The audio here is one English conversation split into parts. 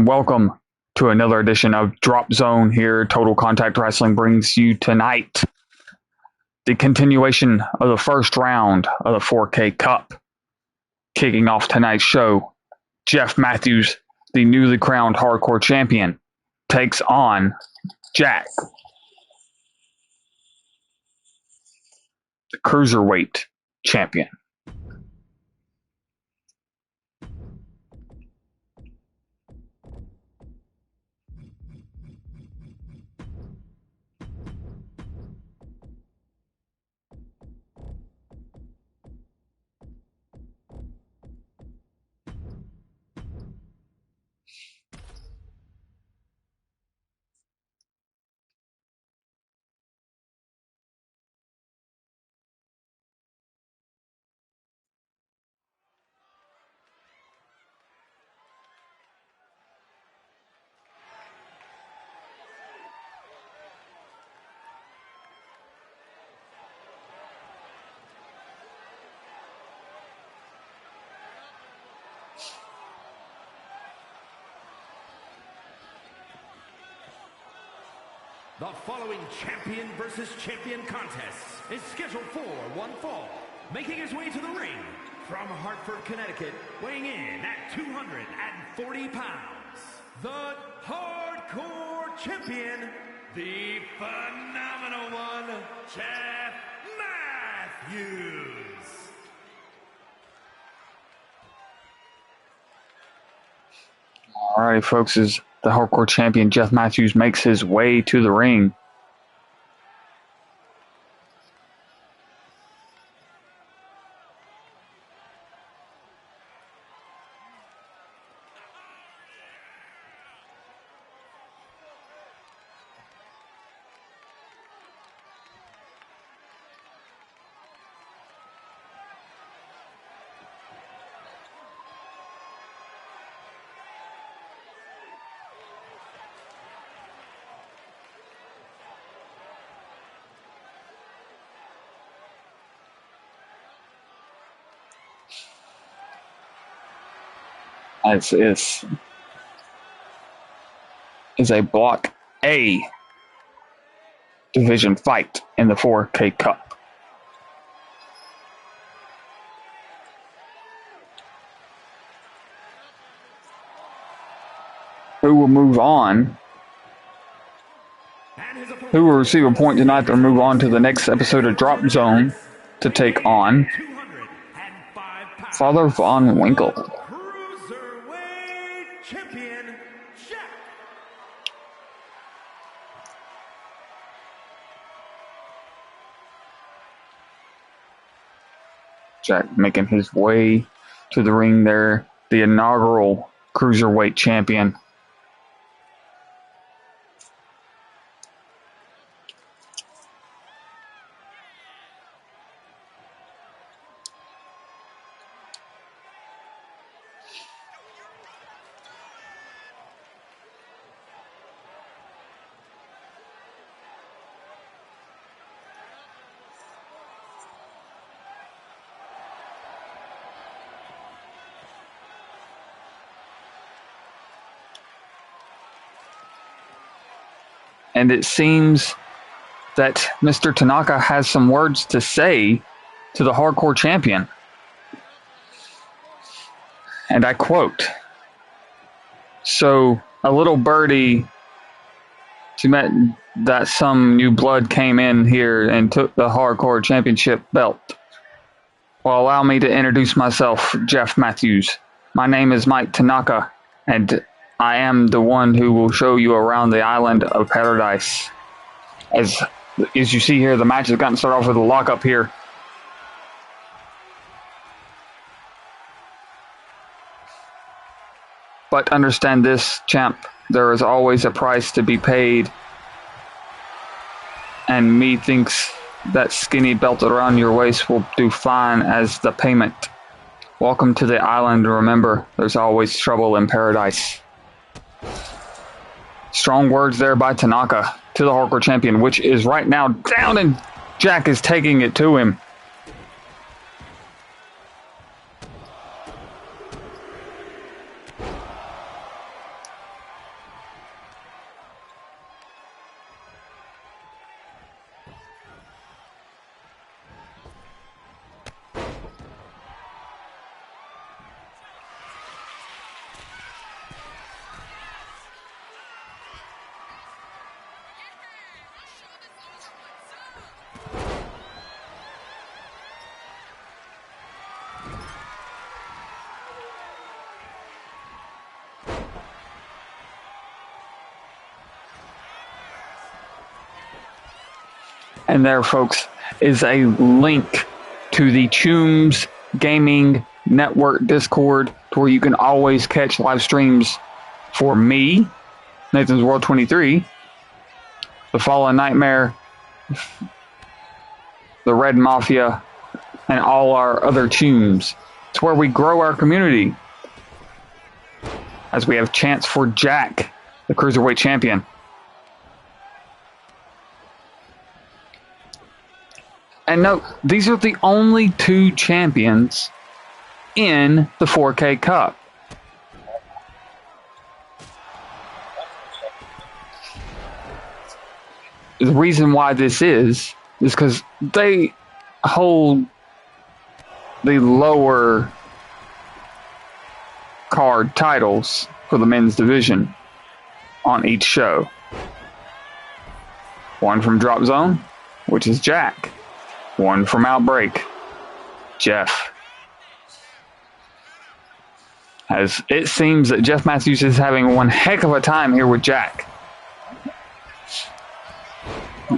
and welcome to another edition of Drop Zone here. Total Contact Wrestling brings you tonight the continuation of the first round of the 4K Cup. Kicking off tonight's show, Jeff Matthews, the newly crowned hardcore champion, takes on Jack, the cruiserweight champion. The following champion versus champion contest is scheduled for one fall. Making his way to the ring from Hartford, Connecticut, weighing in at 240 pounds, the hardcore champion, the phenomenal one, Jeff Matthews. All right, folks, as the hardcore champion Jeff Matthews makes his way to the ring. This is a Block A division fight in the 4K Cup. Who will move on? Who will receive a point tonight to move on to the next episode of Drop Zone to take on Father Von Winkle. Jack making his way to the ring there, the inaugural cruiserweight champion. And it seems that Mr. Tanaka has some words to say to the hardcore champion. And I quote, "So a little birdie, she met that some new blood came in here and took the hardcore championship belt. Well, allow me to introduce myself, Jeff Matthews. My name is Mike Tanaka, and I am the one who will show you around the island of paradise." As you see here, the match has gotten started off with a lockup here. But understand this, champ, there is always a price to be paid. And me thinks that skinny belt around your waist will do fine as the payment. Welcome to the island. Remember, there's always trouble in paradise. Strong words there by Tanaka to the hardcore champion, which is right now down, and Jack is taking it to him. And there, folks, is a link to the Chooms Gaming Network Discord to where you can always catch live streams for me, Nathan's World 23, the Fallen Nightmare, the Red Mafia, and all our other Chooms. It's where we grow our community as we have chance for Jack, the Cruiserweight Champion. And note, these are the only two champions in the 4K Cup. The reason why this is because they hold the lower card titles for the men's division on each show. One from Drop Zone, which is Jack. One from Outbreak, Jeff. As it seems that Jeff Matthews is having one heck of a time here with Jack,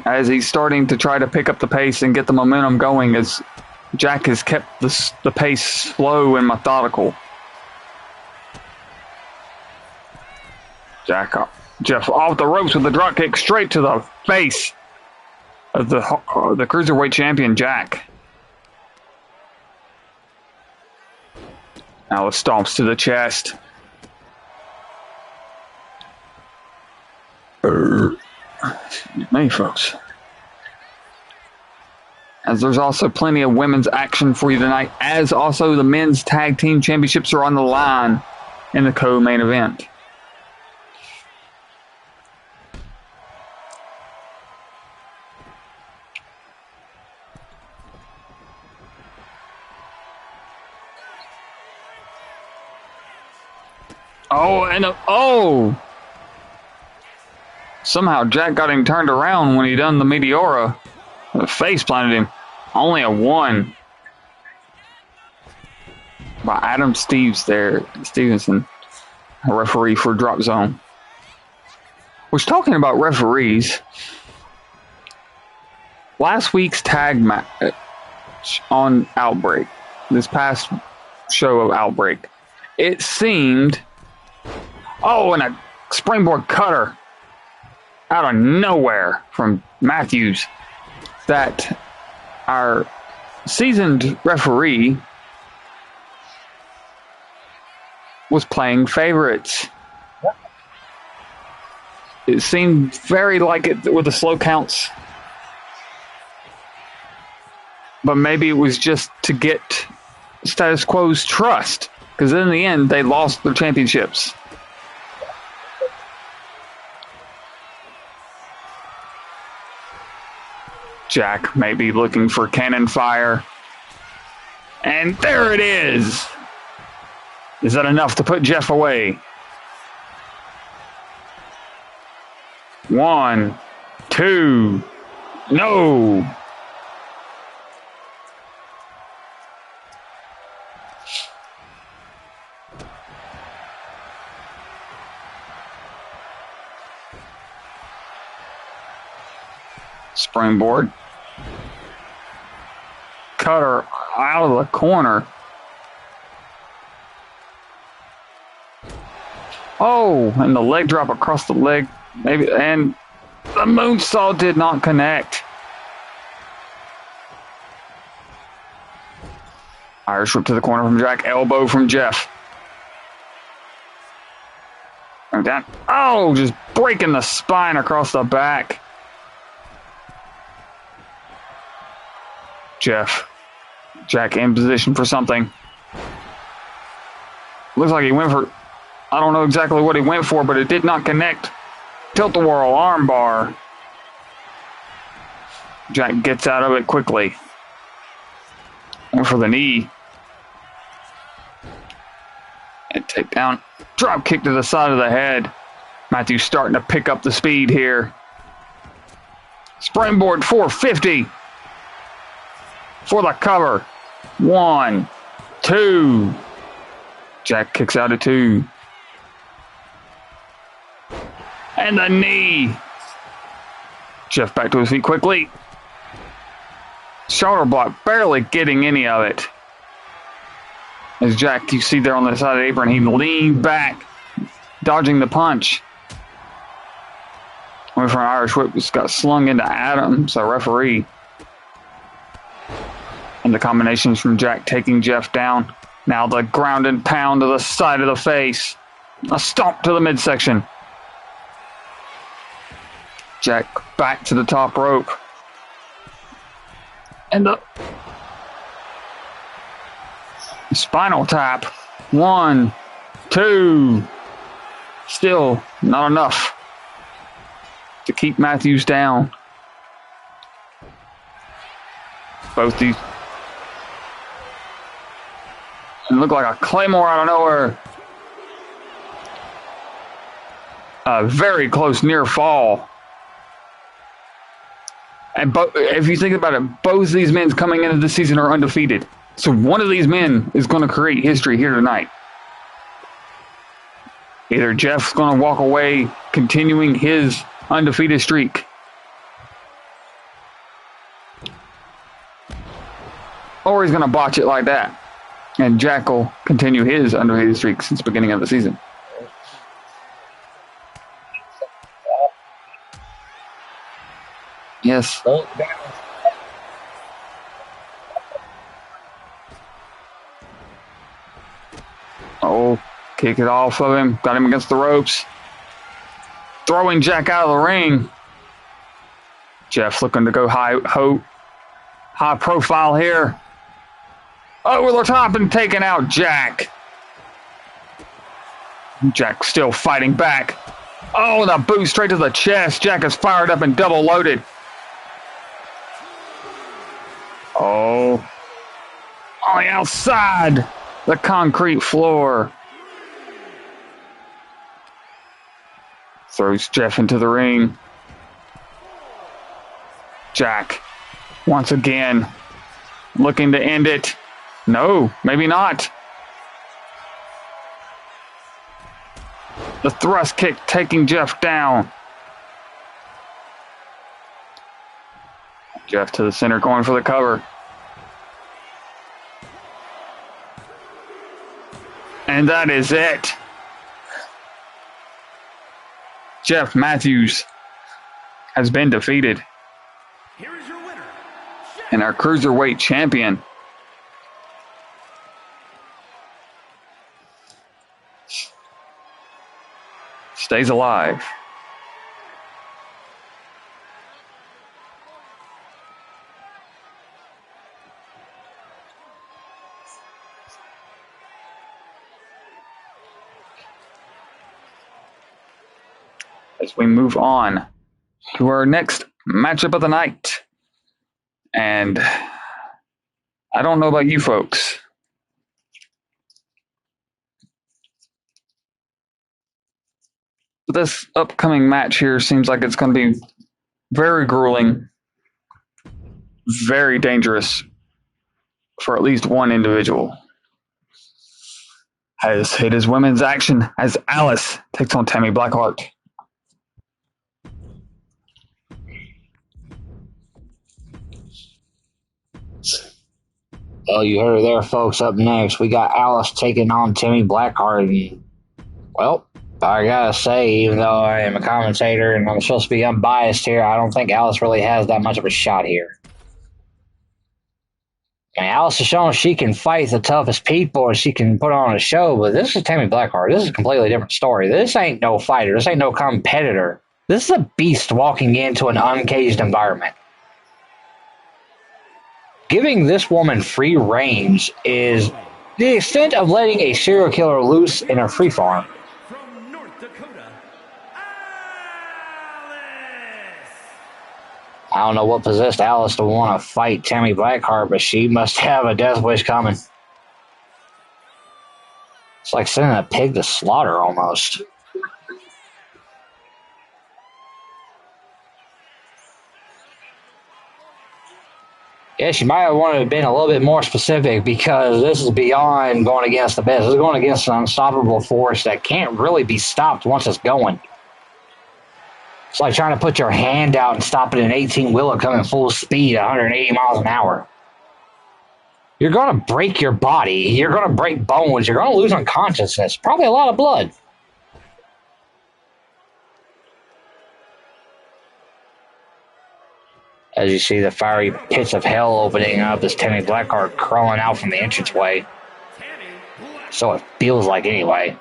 as he's starting to try to pick up the pace and get the momentum going, as Jack has kept the pace slow and methodical. Jeff off the ropes with a drop kick straight to the face of the Cruiserweight Champion, Jack. Now the stomps to the chest. Excuse me, folks. As there's also plenty of women's action for you tonight, as also the men's tag team championships are on the line in the co-main event. Somehow Jack got him turned around when he done the Meteora. The face planted him. Only a 1 by Adam Stevenson, a referee for Drop Zone. Which, talking about referees, last week's tag match on Outbreak, this past show of Outbreak, it seemed, and a springboard cutter out of nowhere from Matthews, that our seasoned referee was playing favorites. It seemed very like it with the slow counts, but maybe it was just to get status quo's trust, because in the end they lost their championships. Jack may be looking for cannon fire. And there it is! Is that enough to put Jeff away? 1, 2, no! Springboard. Cutter out of the corner. And the leg drop across the leg. Maybe, and the moonsault did not connect. Irish whip to the corner from Jack. Elbow from Jeff. And down. Just breaking the spine across the back. Jack in position for something. Looks like he went for, I don't know exactly what he went for, but it did not connect. Tilt-a-whirl armbar. Jack gets out of it quickly. Went for the knee. And takedown. Drop kick to the side of the head. Matthews starting to pick up the speed here. Springboard 450. For the cover. 1, 2. Jack kicks out at 2. And the knee. Jeff back to his feet quickly. Shoulder block, barely getting any of it. As Jack, you see there on the side of the apron, he leaned back, dodging the punch. Went for an Irish whip, just got slung into Adams, a referee. And the combinations from Jack taking Jeff down. Now the ground and pound to the side of the face. A stomp to the midsection. Jack back to the top rope. And the spinal tap. 1, 2. Still not enough to keep Matthews down. Both these. It looked like a claymore out of nowhere. A very close near fall. And if you think about it, both these men coming into the season are undefeated. So one of these men is going to create history here tonight. Either Jeff's going to walk away continuing his undefeated streak, or he's going to botch it like that. And Jack will continue his undefeated streak since the beginning of the season. Yes. Oh, kick it off of him. Got him against the ropes. Throwing Jack out of the ring. Jeff looking to go high profile here. Over the top and taking out Jack. Jack still fighting back. Oh, the boot straight to the chest. Jack is fired up and double loaded. Oh. On the outside. The concrete floor. Throws Jeff into the ring. Jack, once again, looking to end it. No, maybe not. The thrust kick taking Jeff down. Jeff to the center, going for the cover. And that is it. Jeff Matthews has been defeated. Here is your winner, and our Cruiserweight champion. Stays alive. As we move on to our next matchup of the night. And I don't know about you folks, but this upcoming match here seems like it's going to be very grueling, very dangerous for at least one individual. As it is women's action as Alice takes on Tammy Blackheart. Well, you heard it there, folks. Up next, we got Alice taking on Tammy Blackheart. And, well, I gotta say, even though I am a commentator and I'm supposed to be unbiased here, I don't think Alice really has that much of a shot here. I mean, Alice has shown she can fight the toughest people and she can put on a show, but this is Tammy Blackheart. This is a completely different story. This ain't no fighter. This ain't no competitor. This is a beast walking into an uncaged environment. Giving this woman free range is the extent of letting a serial killer loose in a free farm. from North Dakota, Alice. I don't know what possessed Alice to want to fight Tammy Blackheart, but she must have a death wish coming. It's like sending a pig to slaughter almost. Yeah, she might have wanted to have been a little bit more specific because this is beyond going against the best. This is going against an unstoppable force that can't really be stopped once it's going. It's like trying to put your hand out and stop at an 18-wheeler coming full speed, 180 miles an hour. You're going to break your body. You're going to break bones. You're going to lose unconsciousness. Probably a lot of blood. As you see the fiery pits of hell opening up, this Tammy Blackheart crawling out from the entranceway. So it feels like anyway.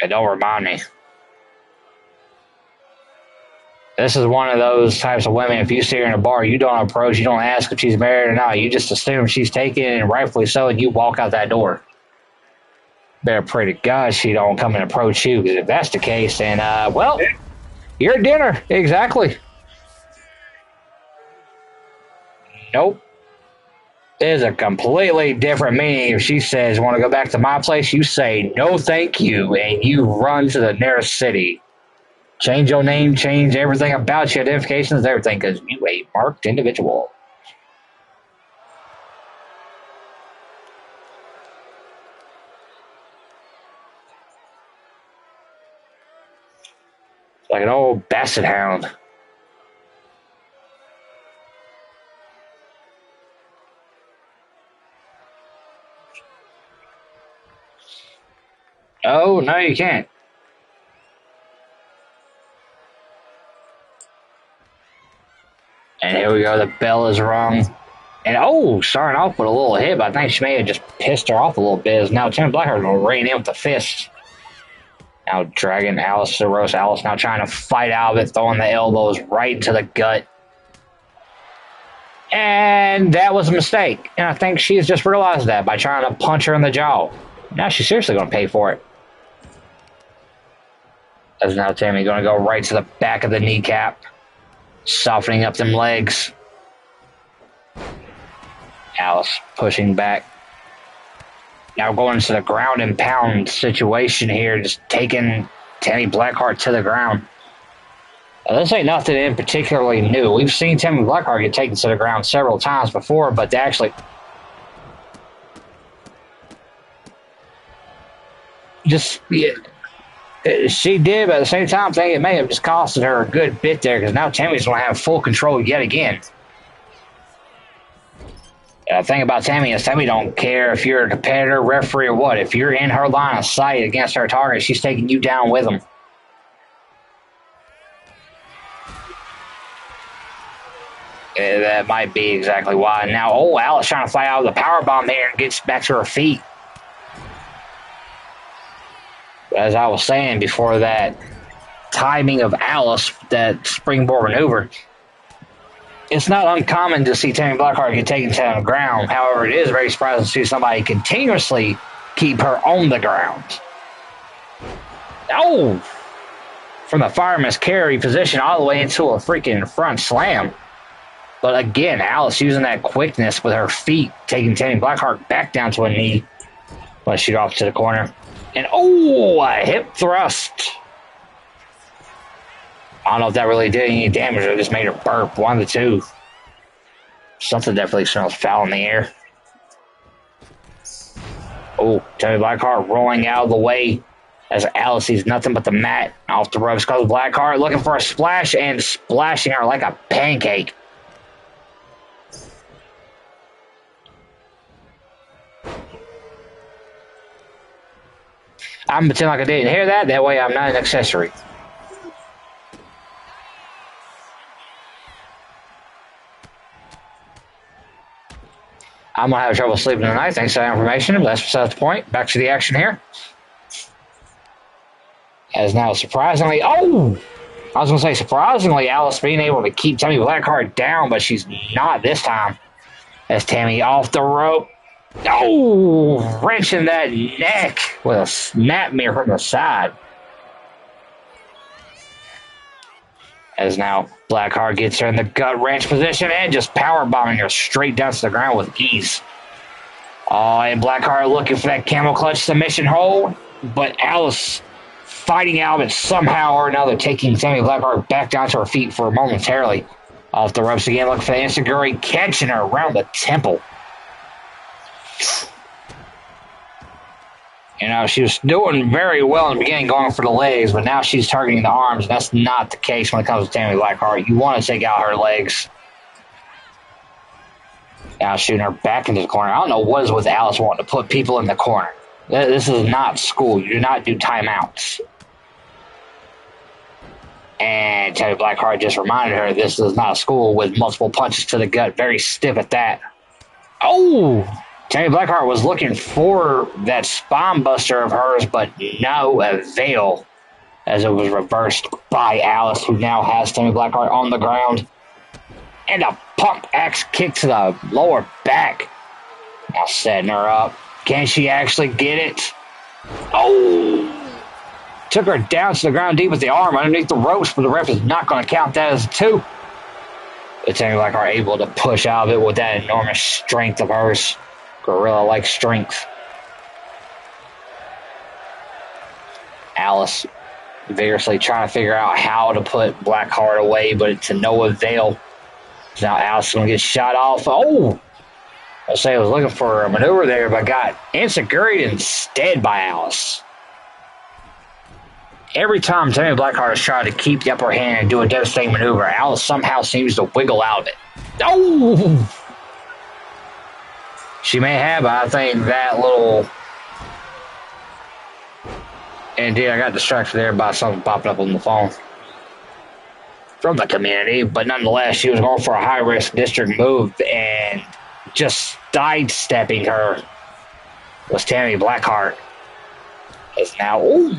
And don't remind me. This is one of those types of women, if you see her in a bar, you don't approach, you don't ask if she's married or not. You just assume she's taken, and rightfully so, and you walk out that door. Better pray to God she don't come and approach you, because if that's the case, then, well, you're at dinner. Exactly. Nope. There's a completely different meaning. If she says, want to go back to my place, you say, no thank you, and you run to the nearest city. Change your name, change everything about you, identifications, everything, because you a marked individual. Like an old basset hound. Oh, no, you can't. And here we go, the bell is rung. And oh, starting off with a little hit, but I think she may have just pissed her off a little bit. As now Tim Blackheart will rain in with the fist. Now dragging Alice to roast. Alice now trying to fight out of it, throwing the elbows right to the gut. And that was a mistake. And I think she's just realized that by trying to punch her in the jaw. Now she's seriously going to pay for it. As now Tammy going to go right to the back of the kneecap. Softening up them legs. Alice pushing back. Now going to the ground and pound situation here. Just taking Tammy Blackheart to the ground. Now, this ain't nothing in particularly new. We've seen Tammy Blackheart get taken to the ground several times before, but they actually just... Yeah, she did, but at the same time, I think it may have just costed her a good bit there because now Tammy's going to have full control yet again. The thing about Tammy is Tammy don't care if you're a competitor, referee, or what. If you're in her line of sight against her target, she's taking you down with them. That might be exactly why. Now, oh, Alice trying to fly out with a powerbomb there and gets back to her feet. As I was saying before, that timing of Alice, that springboard maneuver, it's not uncommon to see Tammy Blackheart get taken to the ground. However, it is very surprising to see somebody continuously keep her on the ground. Oh! From the fireman's carry position all the way into a freaking front slam. But again, Alice using that quickness with her feet, taking Tammy Blackheart back down to a knee. Let's shoot off to the corner. And oh, a hip thrust. I don't know if that really did any damage or it just made her burp. One of the two. Something definitely smells foul in the air. Oh, Tammy Blackheart rolling out of the way as Alice sees nothing but the mat. Off the ropes goes Blackheart looking for a splash and splashing her like a pancake. I'm pretending like I didn't hear that. That way I'm not an accessory. I'm going to have trouble sleeping tonight. Thanks for that information. But that's beside the point. Back to the action here. As now surprisingly... Oh! I was going to say surprisingly, Alice being able to keep Tammy Blackheart down, but she's not this time. As Tammy off the rope. Oh, wrenching that neck with a snap mirror from the side. As now Blackheart gets her in the gut wrench position and just power bombing her straight down to the ground with ease. Oh, and Blackheart looking for that camel clutch submission hold, but Alice fighting out of it somehow or another, taking Tammy Blackheart back down to her feet for momentarily. Off the ropes again, looking for the enziguri, catching her around the temple. You know, she was doing very well in the beginning going for the legs, but now she's targeting the arms. That's not the case when it comes to Tammy Blackheart. You want to take out her legs. Now shooting her back into the corner. I don't know what is with Alice wanting to put people in the corner. This is not school. You do not do timeouts. And Tammy Blackheart just reminded her this is not a school with multiple punches to the gut. Very stiff at that. Oh! Tammy Blackheart was looking for that spine buster of hers, but no avail as it was reversed by Alice, who now has Tammy Blackheart on the ground. And a pump axe kick to the lower back. Now setting her up. Can she actually get it? Oh! Took her down to the ground deep with the arm underneath the ropes, but the ref is not going to count that as a 2. But Tammy Blackheart able to push out of it with that enormous strength of hers. Gorilla-like strength. Alice vigorously trying to figure out how to put Blackheart away, but to no avail. So now Alice is going to get shot off. Oh! I say I was looking for a maneuver there, but got enziguried instead by Alice. Every time Tammy Blackheart has tried to keep the upper hand and do a devastating maneuver, Alice somehow seems to wiggle out of it. Oh! She may have, but I think that little... Indeed, I got distracted there by something popping up on the phone from the community, but nonetheless, she was going for a high-risk district move, and just sidestepping her was Tammy Blackheart. Is now, ooh,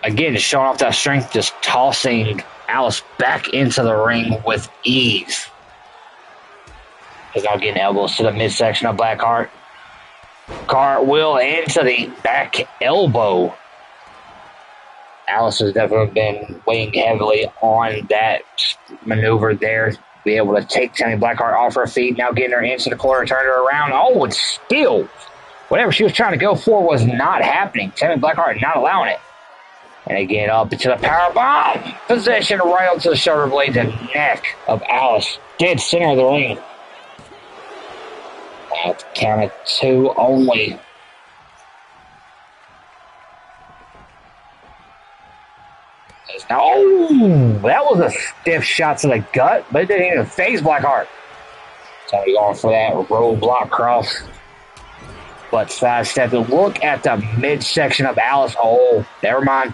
again, just showing off that strength, just tossing Alice back into the ring with ease. Is now getting elbows to the midsection of Blackheart. Cartwheel into the back elbow. Alice has definitely been weighing heavily on that maneuver there. Be able to take Tammy Blackheart off her feet. Now getting her into the corner, turn her around. Oh, it's still whatever she was trying to go for was not happening. Tammy Blackheart not allowing it. And again, up into the power bomb. Possession right onto the shoulder blades and neck of Alice. Dead center of the ring. At the count of 2 only. Now, oh, that was a stiff shot to the gut, but it didn't even phase Blackheart. So we're going for that roadblock cross. But sidestep to look at the midsection of Alice. Oh, never mind.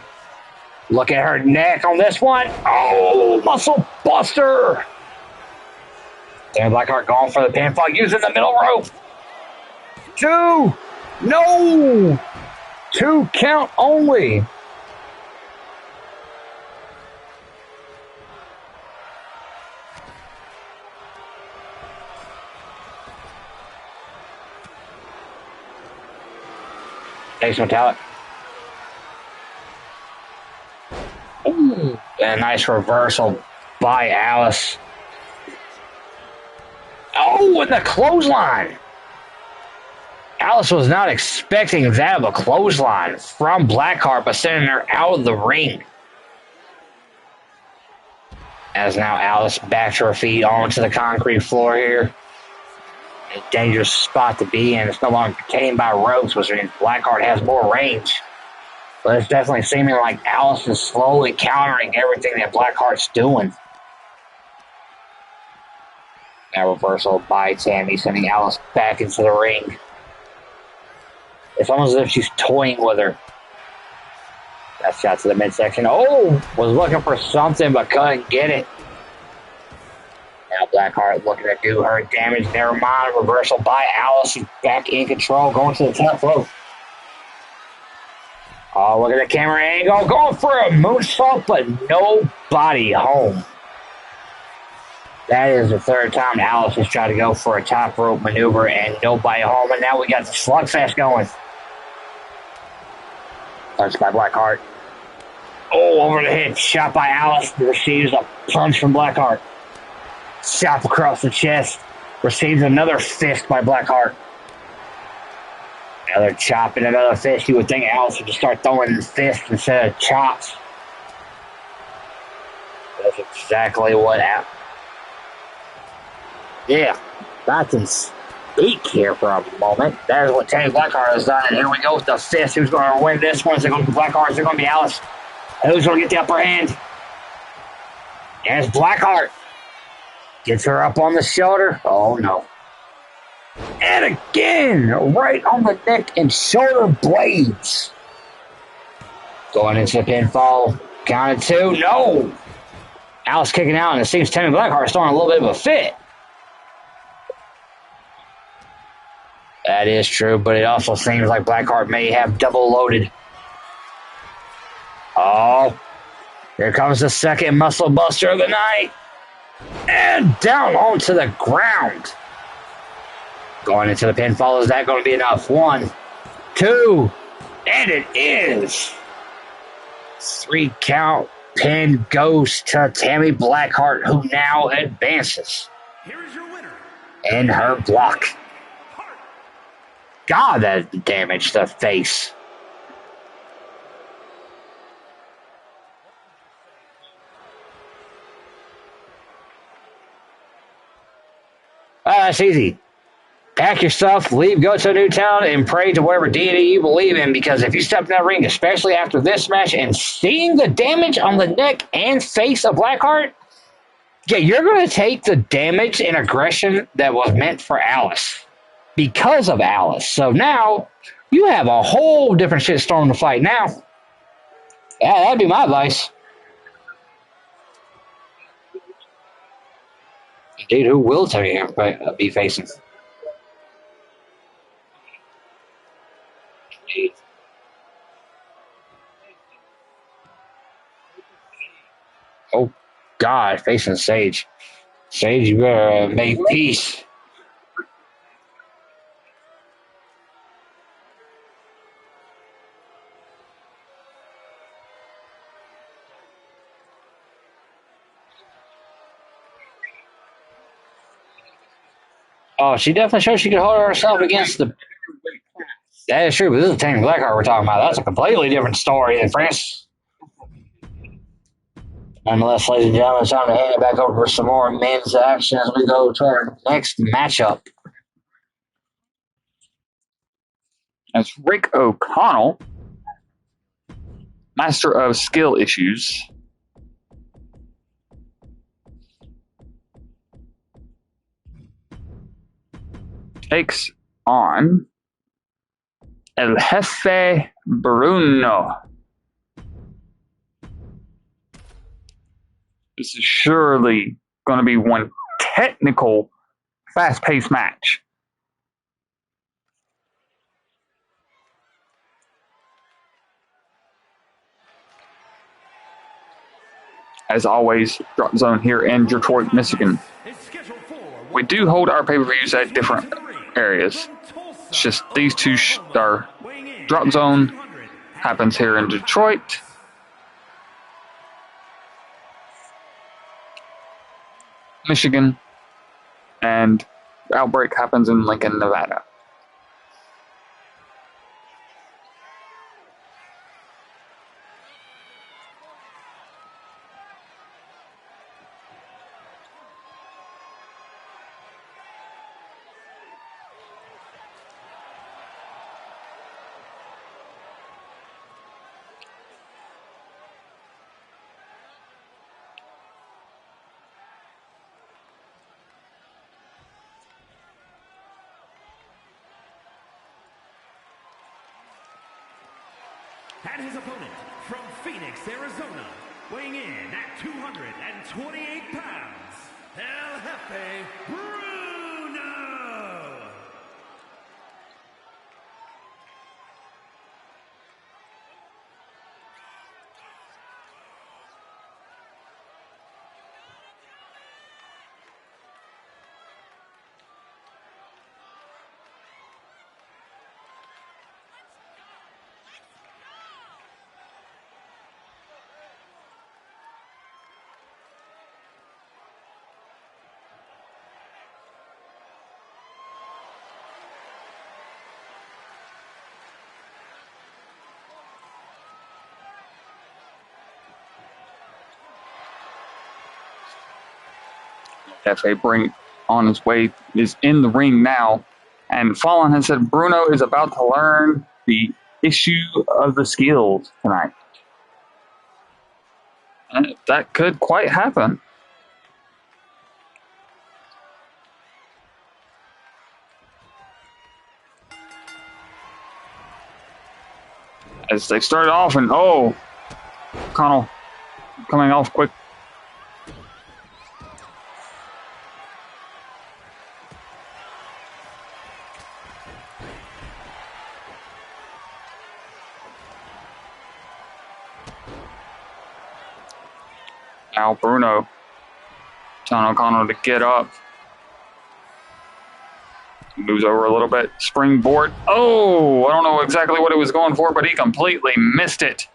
Look at her neck on this one. Oh, muscle buster. Tammy Blackheart going for the pinfall, using the middle rope. 2. No. 2 count only. Ace Metallic. Ooh, and a nice reversal by Alice. Oh, and the clothesline. Alice was not expecting that of a clothesline from Blackheart, but sending her out of the ring. As now Alice backs her feet onto the concrete floor here. A dangerous spot to be in. It's no longer contained by ropes, which means Blackheart has more range. But it's definitely seeming like Alice is slowly countering everything that Blackheart's doing. Now reversal by Tammy, sending Alice back into the ring. It's almost as if she's toying with her. That shot to the midsection. Oh, was looking for something but couldn't get it. Now Blackheart looking to do her damage. Never mind. Reversal by Alice. She's back in control. Going to the top rope. Oh, look at the camera angle. Going for a moonsault, but nobody home. That is the 3rd time Alice has tried to go for a top rope maneuver and nobody home. And now we got the slugfest going. Punch by Blackheart. Oh, over the head. Shot by Alice. Receives a punch from Blackheart. Chop across the chest. Receives another fist by Blackheart. Another chop and another fist. You would think Alice would just start throwing fists instead of chops. That's exactly what happened. Yeah, that's beak here for a moment. There's what Tammy Blackheart has done, and here we go with the fifth. Who's going to win this one? Is it going to be Blackheart? Is it going to be Alice? Who's going to get the upper hand? There's Blackheart. Gets her up on the shoulder. Oh, no. And again, right on the neck and shoulder blades. Going into the pinfall. Count of two. No. Alice kicking out, and it seems Tammy Blackheart is throwing a little bit of a fit. That is true, but it also seems like Blackheart may have double loaded. Oh, here comes the second muscle buster of the night. And down onto the ground. Going into the pinfall, is that going to be enough? 1, 2, and it is. 3 count pin goes to Tammy Blackheart, who now advances. Here is your winner. In her block. God, that damaged the face. That's easy. Pack your stuff, leave, go to a new town, and pray to whatever deity you believe in, because if you step in that ring, especially after this match, and seeing the damage on the neck and face of Blackheart, yeah, you're going to take the damage and aggression that was meant for Alice because of Alice. So now you have a whole different shitstorm to fight now. Yeah, that'd be my advice. Indeed, who will tell you be facing? Indeed. Oh, God, facing Sage. Sage, you better make peace. Oh, she definitely showed she could hold herself against the... That is true, but this is Tammy Blackheart we're talking about. That's a completely different story than France. Nonetheless, ladies and gentlemen, it's time to hand it back over for some more men's action as we go to our next matchup. As Rick O'Connell, master of skill issues, takes on El Jefe Bruno. This is surely going to be one technical, fast-paced match. As always, Drop Zone here in Detroit, Michigan. We do hold our pay-per-views at different areas. It's just these two are Drop Zone happens here in Detroit. Michigan, and Outbreak happens in Lincoln, Nevada. And his opponent from Phoenix, Arizona, weighing in at 228 pounds, El Jefe Bruno. FA bring on his way is in the ring now. And Fallen has said Bruno is about to learn the issue of the skills tonight. And that could quite happen. As they started off, and Connell coming off quick. Now Bruno telling O'Connell to get up. Moves over a little bit. Springboard. Oh, I don't know exactly what he was going for, but he completely missed it.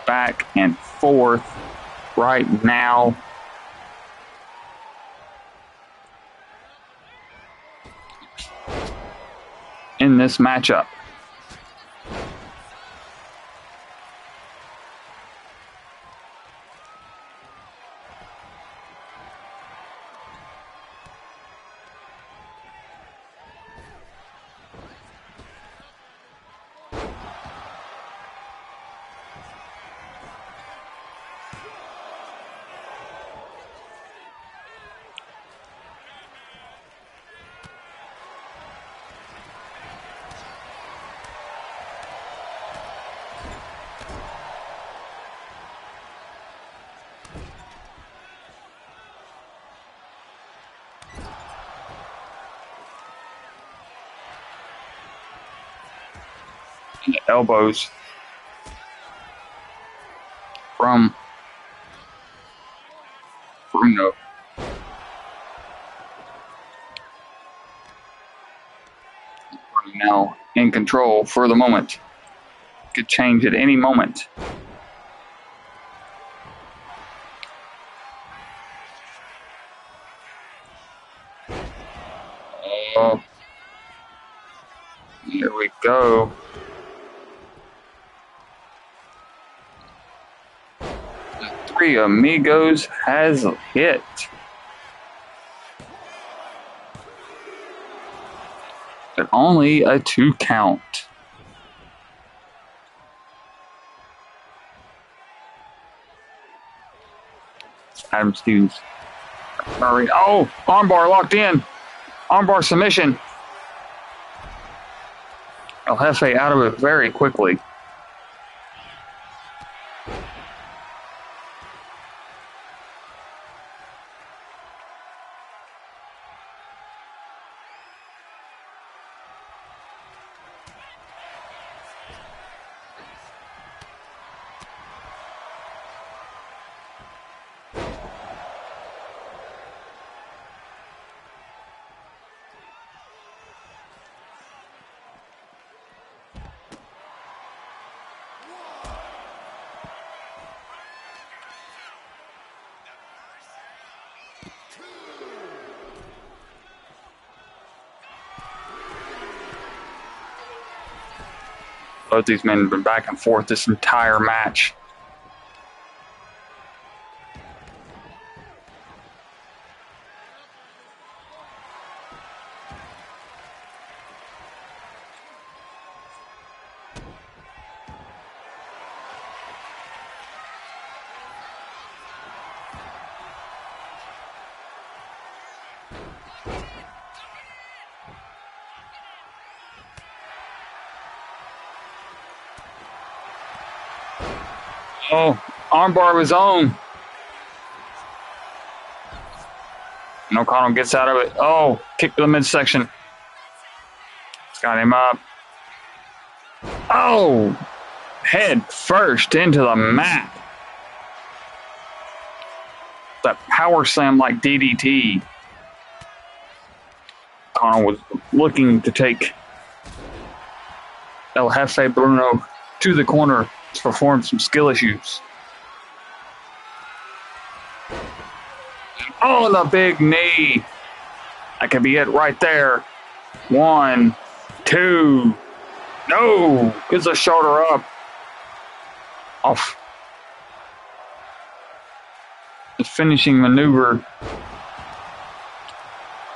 Back and forth right now. In this matchup. Elbows from Bruno. Now in control for the moment. Could change at any moment. Oh, here we go. Three Amigos has hit. But only a 2 count. Adam Stevens. Murray. Oh, armbar locked in. Armbar submission. El Jefe out of it very quickly. Both these men have been back and forth this entire match. Oh, armbar of his own. And O'Connell gets out of it. Oh, kick to the midsection. It's got him up. Oh, head first into the mat. That power slam like DDT. O'Connell was looking to take El Jefe Bruno to the corner to perform some skill issues. Oh, the big knee. That could be it right there. 1, 2. No. Gets a shoulder up. Off. The finishing maneuver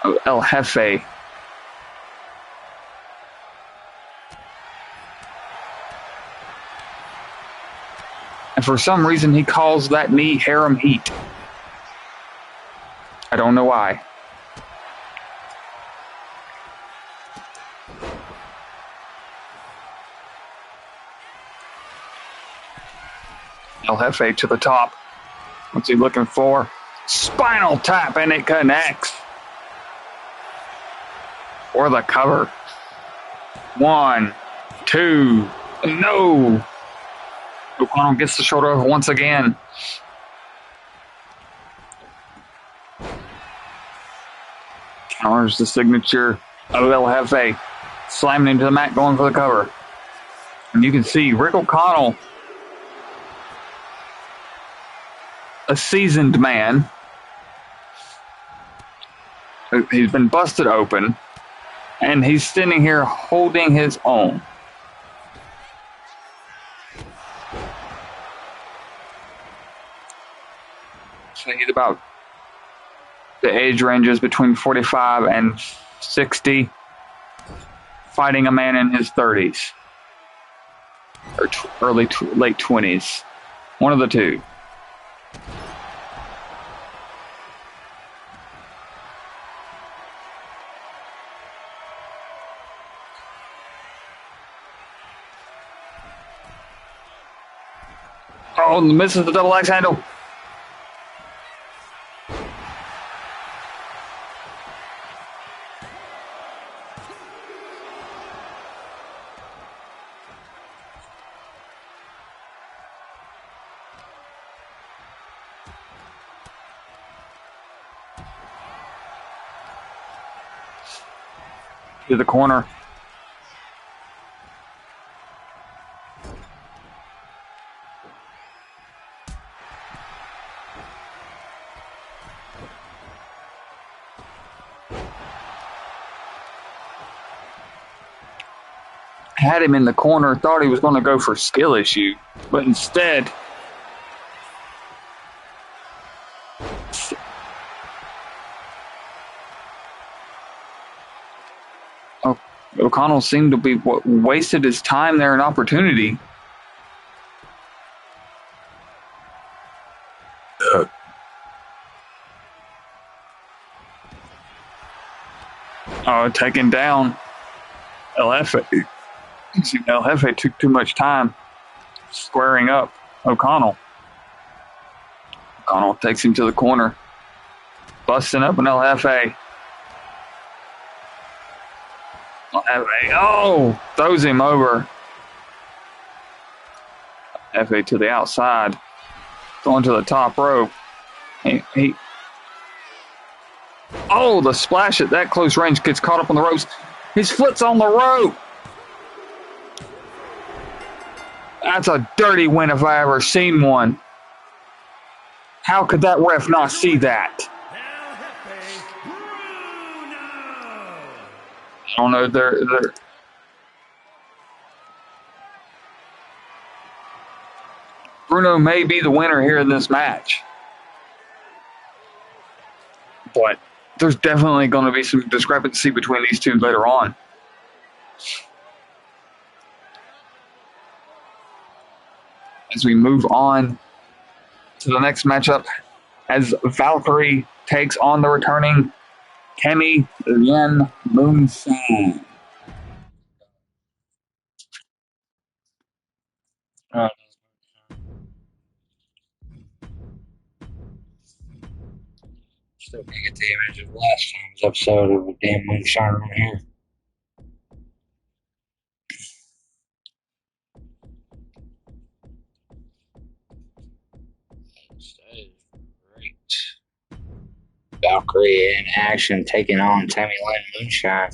of El Jefe. And for some reason, he calls that knee harem heat. I don't know why. El Jefe to the top. What's he looking for? Spinal tap, and it connects. Or the cover. 1, 2. No. O'Connell gets the shoulder over once again. Counters the signature of El Jefe. Slamming into the mat, going for the cover. And you can see Rick O'Connell, a seasoned man. He's been busted open. And he's standing here holding his own. So he's about, the age ranges between 45 and 60, fighting a man in his 30s or late 20s. One of the two. Oh, misses the double axe handle. To the corner. Had him in the corner, thought he was going to go for skill issue, but instead O'Connell seemed to be wasted his time there, an opportunity. Taken down. El Jefe took too much time squaring up O'Connell. O'Connell takes him to the corner, busting up an El Jefe. Oh, throws him over. Jefe to the outside, going to the top rope. The splash at that close range, gets caught up on the ropes. His foot's on the rope. That's a dirty win if I ever seen one. How could that ref not see that? I don't know. Bruno may be the winner here in this match, but there's definitely going to be some discrepancy between these two later on. As we move on to the next matchup, as Valkyrie takes on the returning Tammy Lynn Moonshine. Still can't get the image of last time's episode of a damn moonshine right here. That is great. Valkyrie in action, taking on Tammy Lynn Moonshine.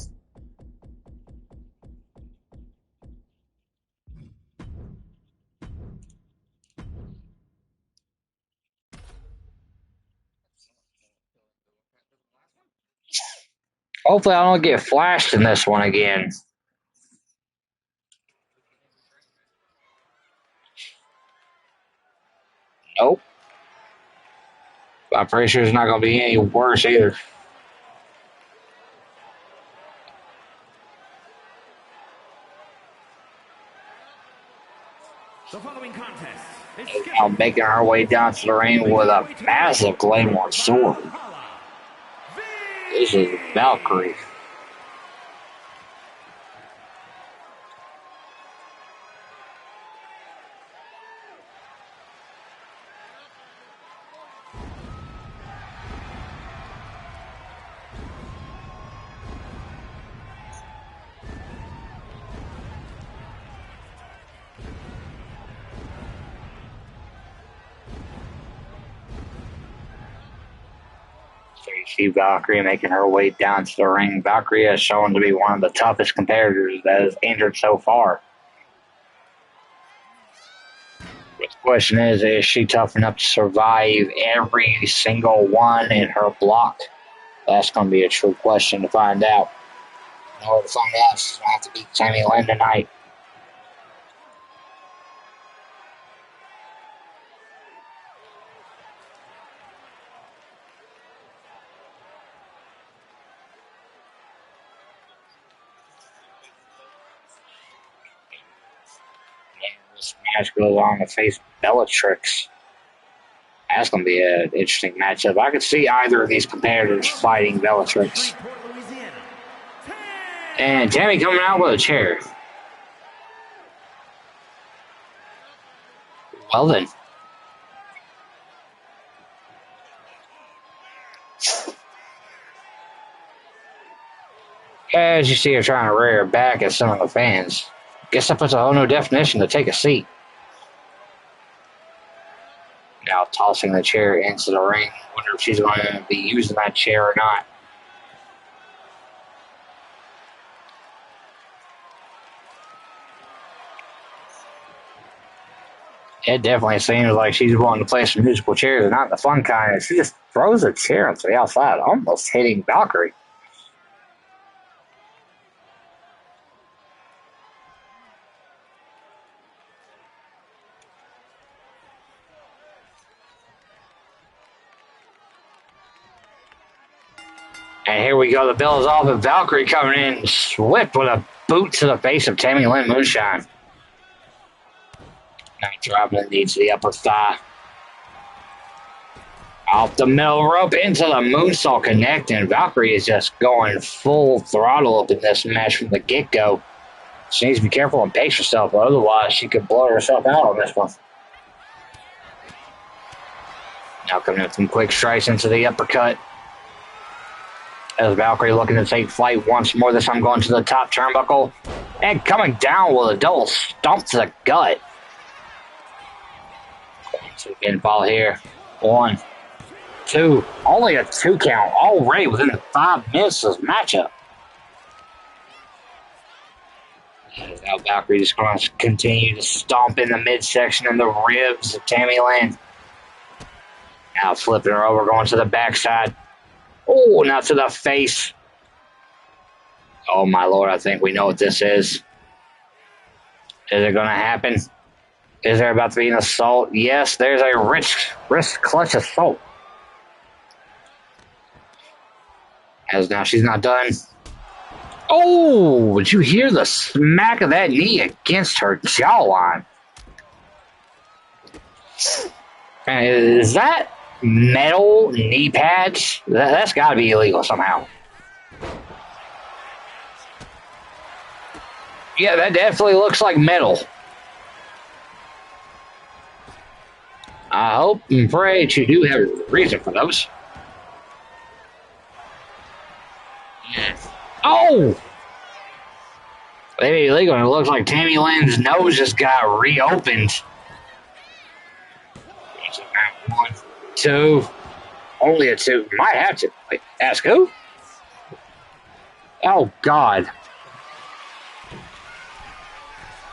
Hopefully I don't get flashed in this one again. Nope. I'm pretty sure it's not going to be any worse either. The following contest is Now making our way down to the ring with a massive Claymore sword. This is Valkyrie. So you see Valkyrie making her way down to the ring. Valkyrie has shown to be one of the toughest competitors that has entered so far. The question is she tough enough to survive every single one in her block? That's going to be a true question to find out. In order to find out, she's going to have to beat Tammy Lynn tonight. This match goes on to face Bellatrix. That's going to be an interesting matchup. I could see either of these competitors fighting Bellatrix. And Tammy coming out with a chair. Well then. As you see her trying to rear her back at some of the fans. Guess that puts a whole new definition to take a seat. Now tossing the chair into the ring. Wonder if she's going to be using that chair or not. It definitely seems like she's wanting to play some musical chairs, not the fun kind. She just throws a chair onto the outside, almost hitting Valkyrie. And here we go. The bell is off, and Valkyrie coming in swift with a boot to the face of Tammy Lynn Moonshine. Now dropping the knee to the upper thigh. Off the middle rope into the moonsault connect, and Valkyrie is just going full throttle up in this match from the get-go. She needs to be careful and pace herself, or otherwise she could blow herself out on this one. Now coming in with some quick strikes into the uppercut. As Valkyrie looking to take flight once more, this time going to the top turnbuckle. And coming down with a double stomp to the gut. So pinfall here. 1, 2. Only a 2 count already within the 5 minutes of this matchup. And now Valkyrie just going to continue to stomp in the midsection and the ribs of Tammy Lynn. Now flipping her over, going to the backside. Oh, now to the face. Oh, my Lord, I think we know what this is. Is it going to happen? Is there about to be an assault? Yes, there's a wrist clutch assault. As now she's not done. Oh, did you hear the smack of that knee against her jawline? Is that metal knee pads? That's got to be illegal somehow. Yeah, that definitely looks like metal. I hope and pray that you do have a reason for those. Oh! They may be illegal, and it looks like Tammy Lynn's nose just got reopened. 1, 2. Only a 2. Might have to. Wait, ask who? Oh, God.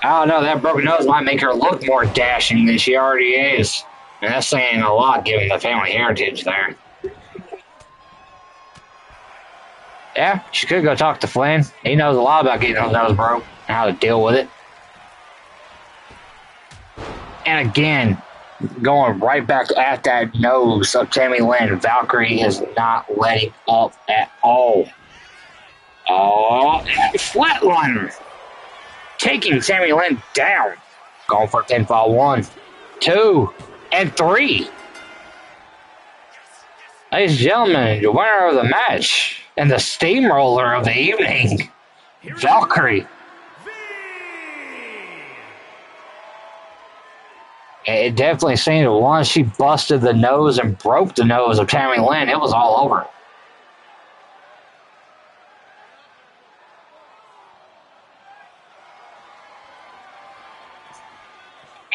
I don't know, that broken nose might make her look more dashing than she already is. And that's saying a lot given the family heritage there. Yeah, she could go talk to Flynn. He knows a lot about getting those nose broke and how to deal with it. And again, going right back at that nose of Tammy Lynn. Valkyrie is not letting up at all. Oh, flatliner. Taking Tammy Lynn down. Going for pinfall 1, 2, and 3. Ladies and gentlemen, the winner of the match and the steamroller of the evening, Valkyrie. It definitely seemed that once she busted the nose and broke the nose of Tammy Lynn, it was all over.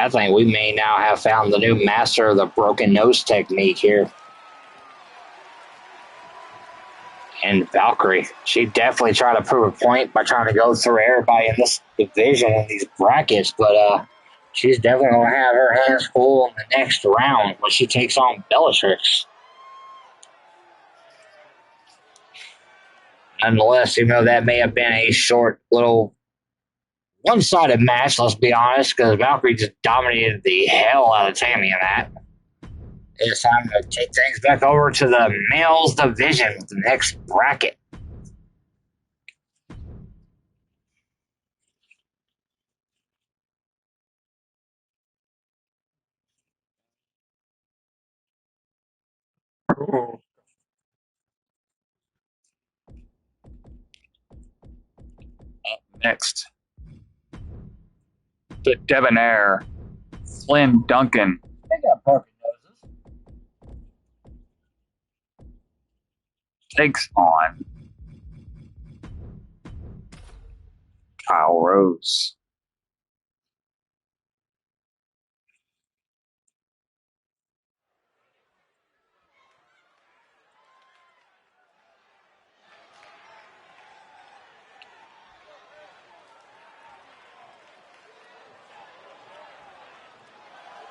I think we may now have found the new master of the broken nose technique here. And Valkyrie, she definitely tried to prove a point by trying to go through everybody in this division in these brackets, but she's definitely going to have her hands full in the next round when she takes on Bellatrix. Nonetheless, even though that may have been a short little one-sided match, let's be honest, because Valkyrie just dominated the hell out of Tammy in that. It's time to take things back over to the males division with the next bracket. Next, the Debonair, Flynn Duncan. They got perfect noses. Takes on Kyle Rose.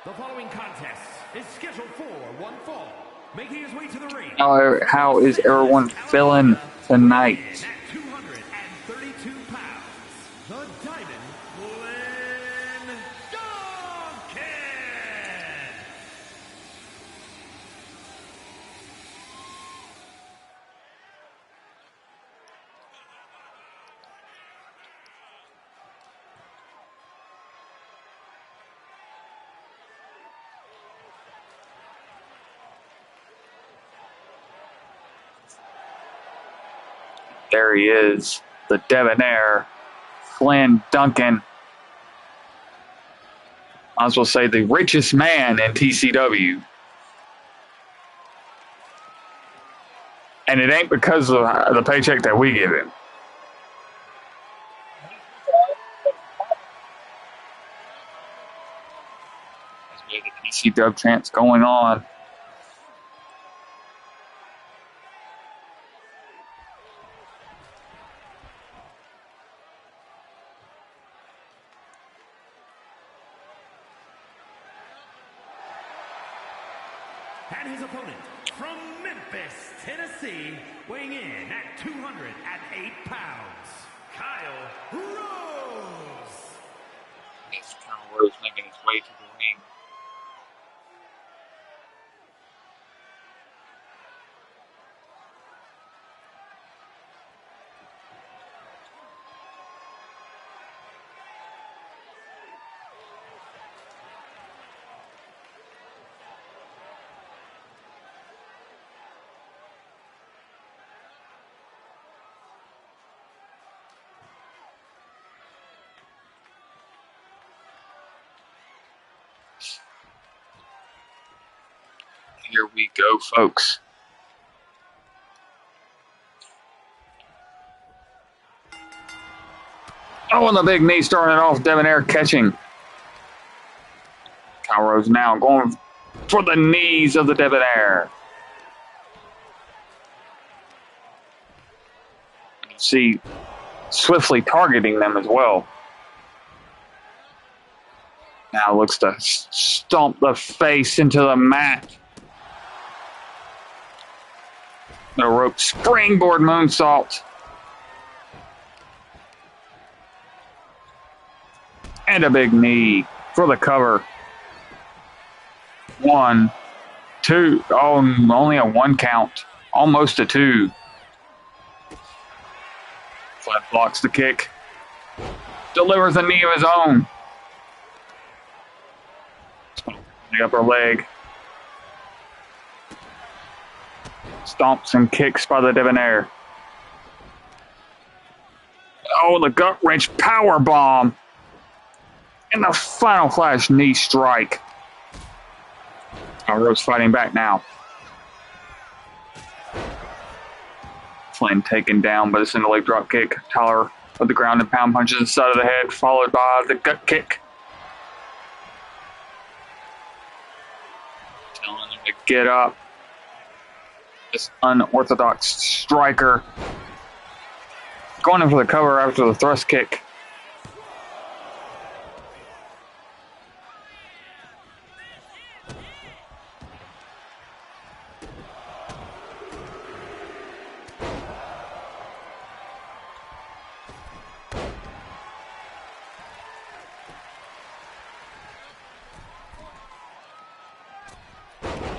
The following contest is scheduled for one fall. Making his way to the ring. How is everyone feeling tonight? At 232 pounds, the Diamond Flynn Duncan. There he is, the Debonair, Flynn Duncan. Might as well say the richest man in TCW. And it ain't because of the paycheck that we give him. The TCW chants going on. And his opponent from Memphis, Tennessee, weighing in at 208 pounds, Kyle Rose. It's Kyle Rose making his way to the ring. Here we go, folks. Oh, and the big knee starting it off. Debonair catching. Kyle Rose now going for the knees of the Debonair. You see, swiftly targeting them as well. Now looks to stomp the face into the mat. The rope springboard moonsault. And a big knee for the cover. 1, 2. Oh, only a 1 count. Almost a 2. Flint blocks the kick. Delivers a knee of his own. The upper leg. Stomps and kicks by the Debonair. Oh, the gut wrench power bomb. And the final flash knee strike. Rose fighting back now. Flynn taken down by the single leg drop kick. Tyler with the ground and pound punches the side of the head, followed by the gut kick. Telling him to get up. This unorthodox striker going in for the cover after the thrust kick.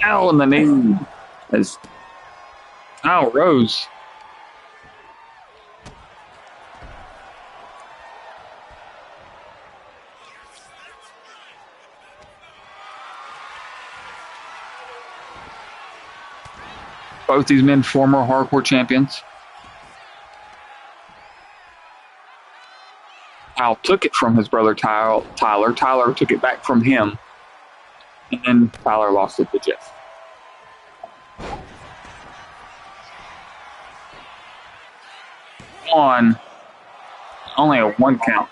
Ow in the knee as Kyle Rose both these men former hardcore champions. Kyle took it from his brother Tyler. Tyler took it back from him. And then Tyler lost it to Jeff. Only a 1 count.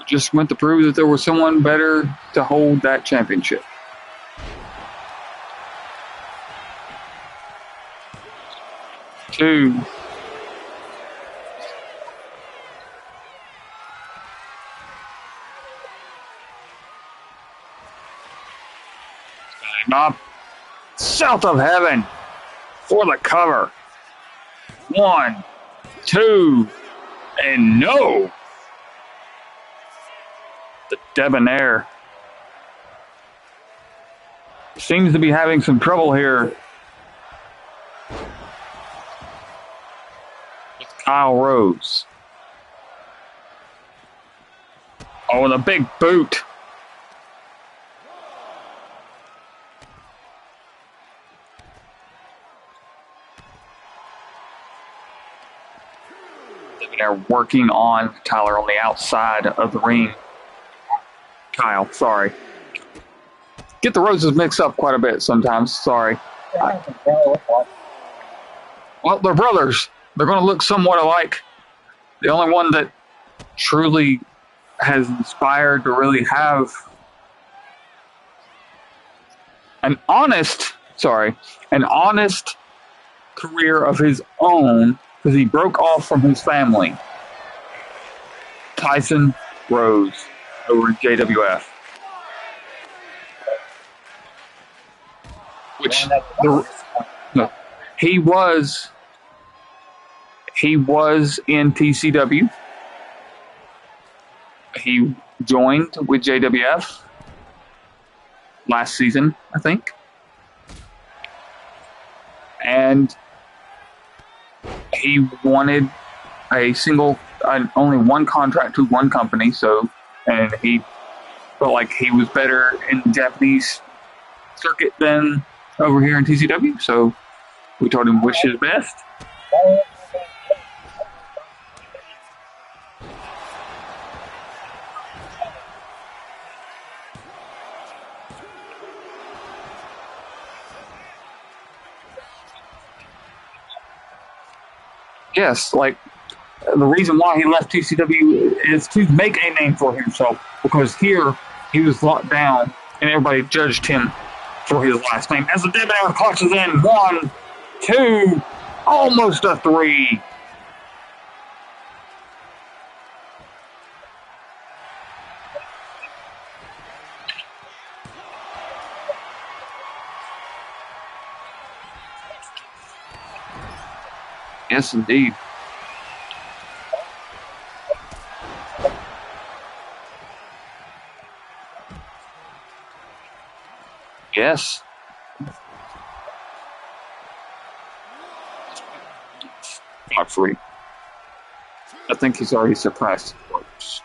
Just went to prove that there was someone better to hold that championship. Two. Up south of heaven for the cover. 1, 2, and no. The Debonair seems to be having some trouble here with Kyle Rose. Oh, and a big boot. They're working on Tyler on the outside of the ring. Kyle, sorry. Get the Roses mixed up quite a bit sometimes. Sorry. Well, they're brothers. They're going to look somewhat alike. The only one that truly has inspired to really have an honest career of his own, because he broke off from his family. Tyson Rose over at JWF. Which he was in TCW. He joined with JWF last season, I think. And he wanted only one contract to one company, and he felt like he was better in the Japanese circuit than over here in TCW, so we told him wish his best. Yes, like the reason why he left TCW is to make a name for himself, because here he was locked down and everybody judged him for his last name. As the Debonair clutches in, 1, 2, almost a 3. Yes, indeed. Yes. Not free. I think he's already surpassed his works.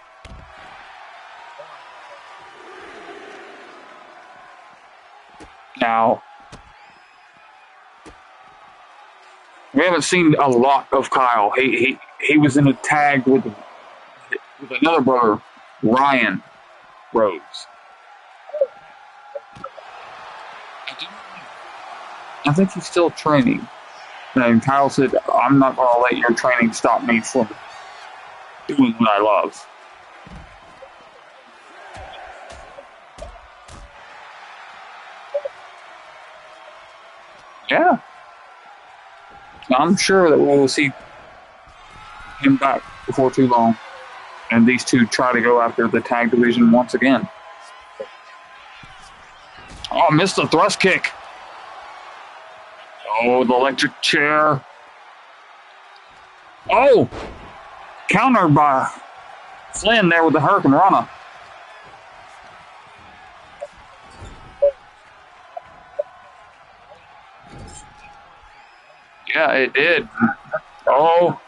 Now, we haven't seen a lot of Kyle. He was in a tag with another brother, Ryan Rose. I think he's still training. And Kyle said, I'm not going to let your training stop me from doing what I love. Yeah. I'm sure that we'll see him back before too long. And these two try to go after the tag division once again. Oh, missed the thrust kick. Oh, the electric chair. Oh! Countered by Flynn there with the Hurricane Rana. Yeah, it did. Oh.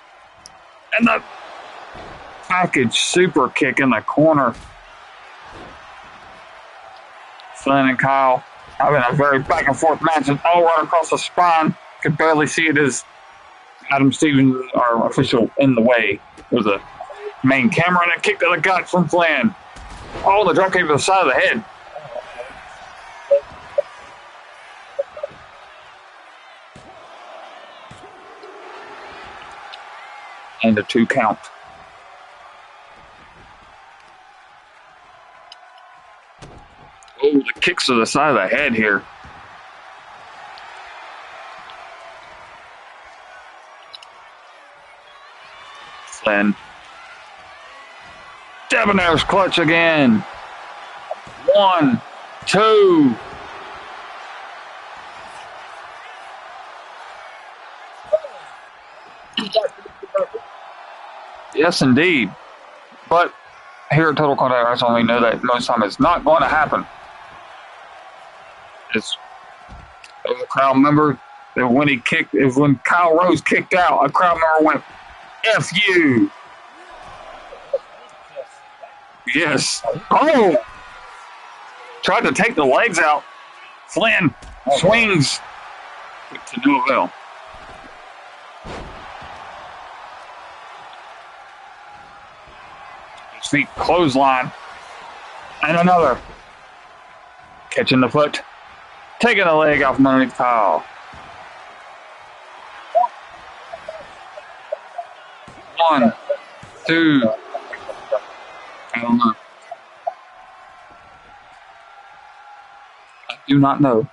And the package super kick in the corner. Flynn and Kyle having a very back and forth match. And right across the spine. Could barely see it as Adam Stevens, our official, in the way. There's a main camera and a kick to the gut from Flynn. Oh, the drop kick to the side of the head. And a 2 count. Oh, the kicks to the side of the head here. Flynn. Debonair's clutch again. 1, 2. Yes, indeed. But here at Total Contact Wrestling, we know that most of the time it's not going to happen. There's a crowd member that when Kyle Rose kicked out, a crowd member went, F you. Yes. Oh! Tried to take the legs out. Flynn swings to no avail. His feet clothesline. And another. Catching the foot. Taking the leg off from underneath Kyle. 1, 2. I don't know. I do not know.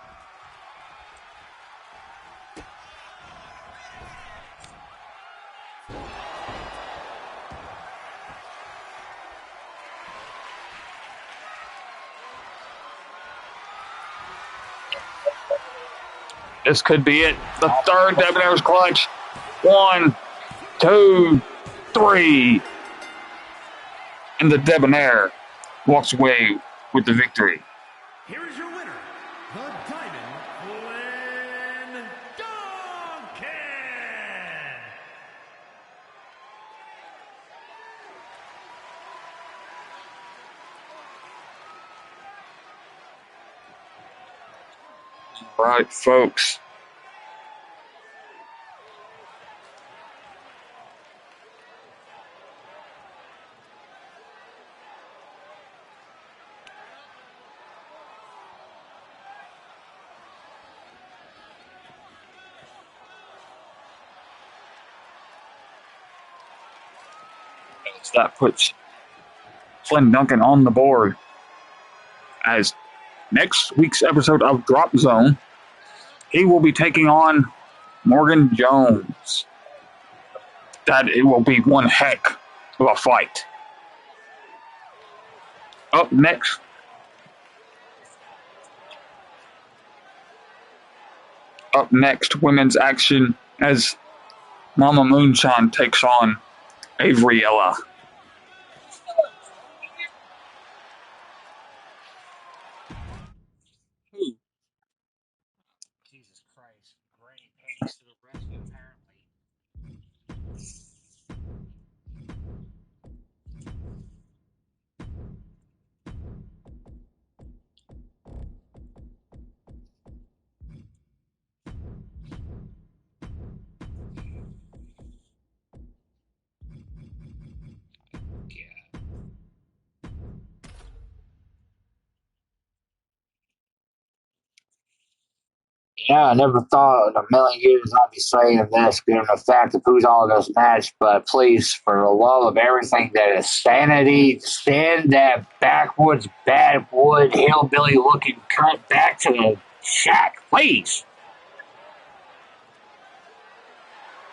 This could be it. The third Debonair's clutch. 1, 2, 3. And the Debonair walks away with the victory. Here is your winner, the Diamond Flynn Duncan. All right, folks. That puts Flynn Duncan on the board as next week's episode of Drop Zone, he will be taking on Morgan Jones. That it will be one heck of a fight. Up next, women's action as Mama Moonshine takes on Avriella. Jesus Christ. Granny Panties to the rescue, apparently. Yeah, I never thought in a million years I'd be saying this, given the fact of who's all in this match. But please, for the love of everything that is sanity, send that backwoods, badwood, hillbilly looking cunt back to the shack, please.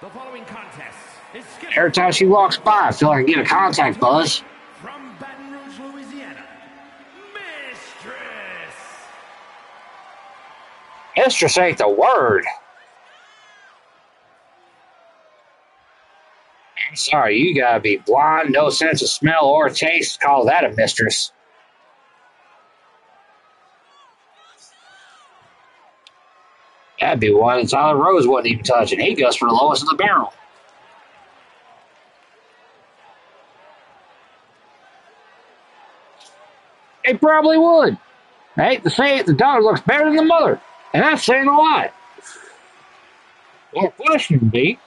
The following contest is Every scheduled time she walks by, I feel like I get a contact buzz. from Baton Rouge, Louisiana, Mistress. Mistress ain't the word. I'm sorry, you gotta be blind, no sense of smell or taste to call that a mistress. That'd be one that Tyler Rose wouldn't even touch, and he goes for the lowest of the barrel. He probably would. I hate to say it, the daughter looks better than the mother, and that's saying a lot. Well, the question would be,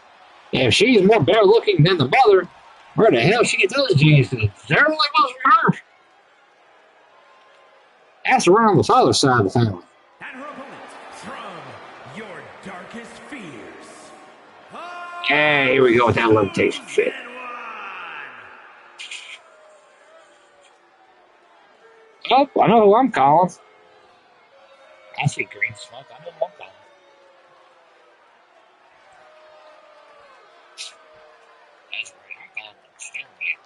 if she's more better looking than the mother, where the hell she get those genes from? Certainly wasn't her. That's around the father's side of the family. And her opponent from your darkest fears. Yeah, here we go with that levitation shit. Oh, I know who I'm calling. I see green smoke. I know who I'm calling. That's right. I'm calling the exterminator.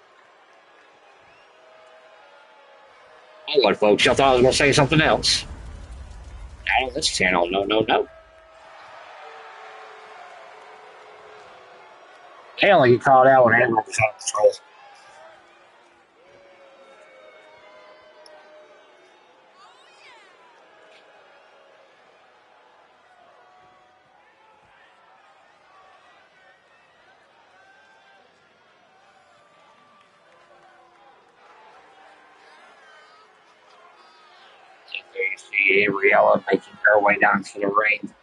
Oh, what, folks? Y'all thought I was going to say something else. Not on this channel. No, no, no. They only get called out when everyone's out of control. There you see Ariella making her way down to the ring.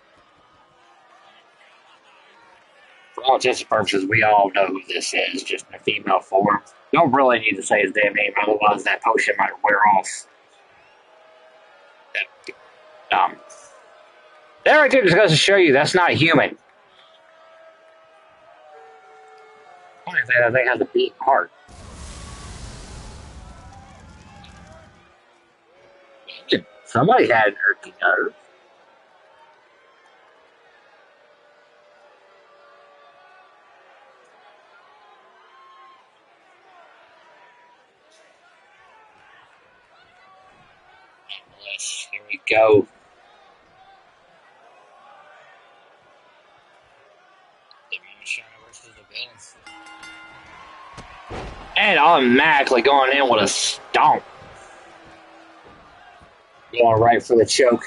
For all intents and purposes, we all know who this is, just in a female form. Don't really need to say his damn name, otherwise that potion might wear off. That right there just goes to show you that's not human. Only they have the beating heart. Somebody had an irky nerve. Yes, here we go. And automatically going in with a stomp. Going right for the choke.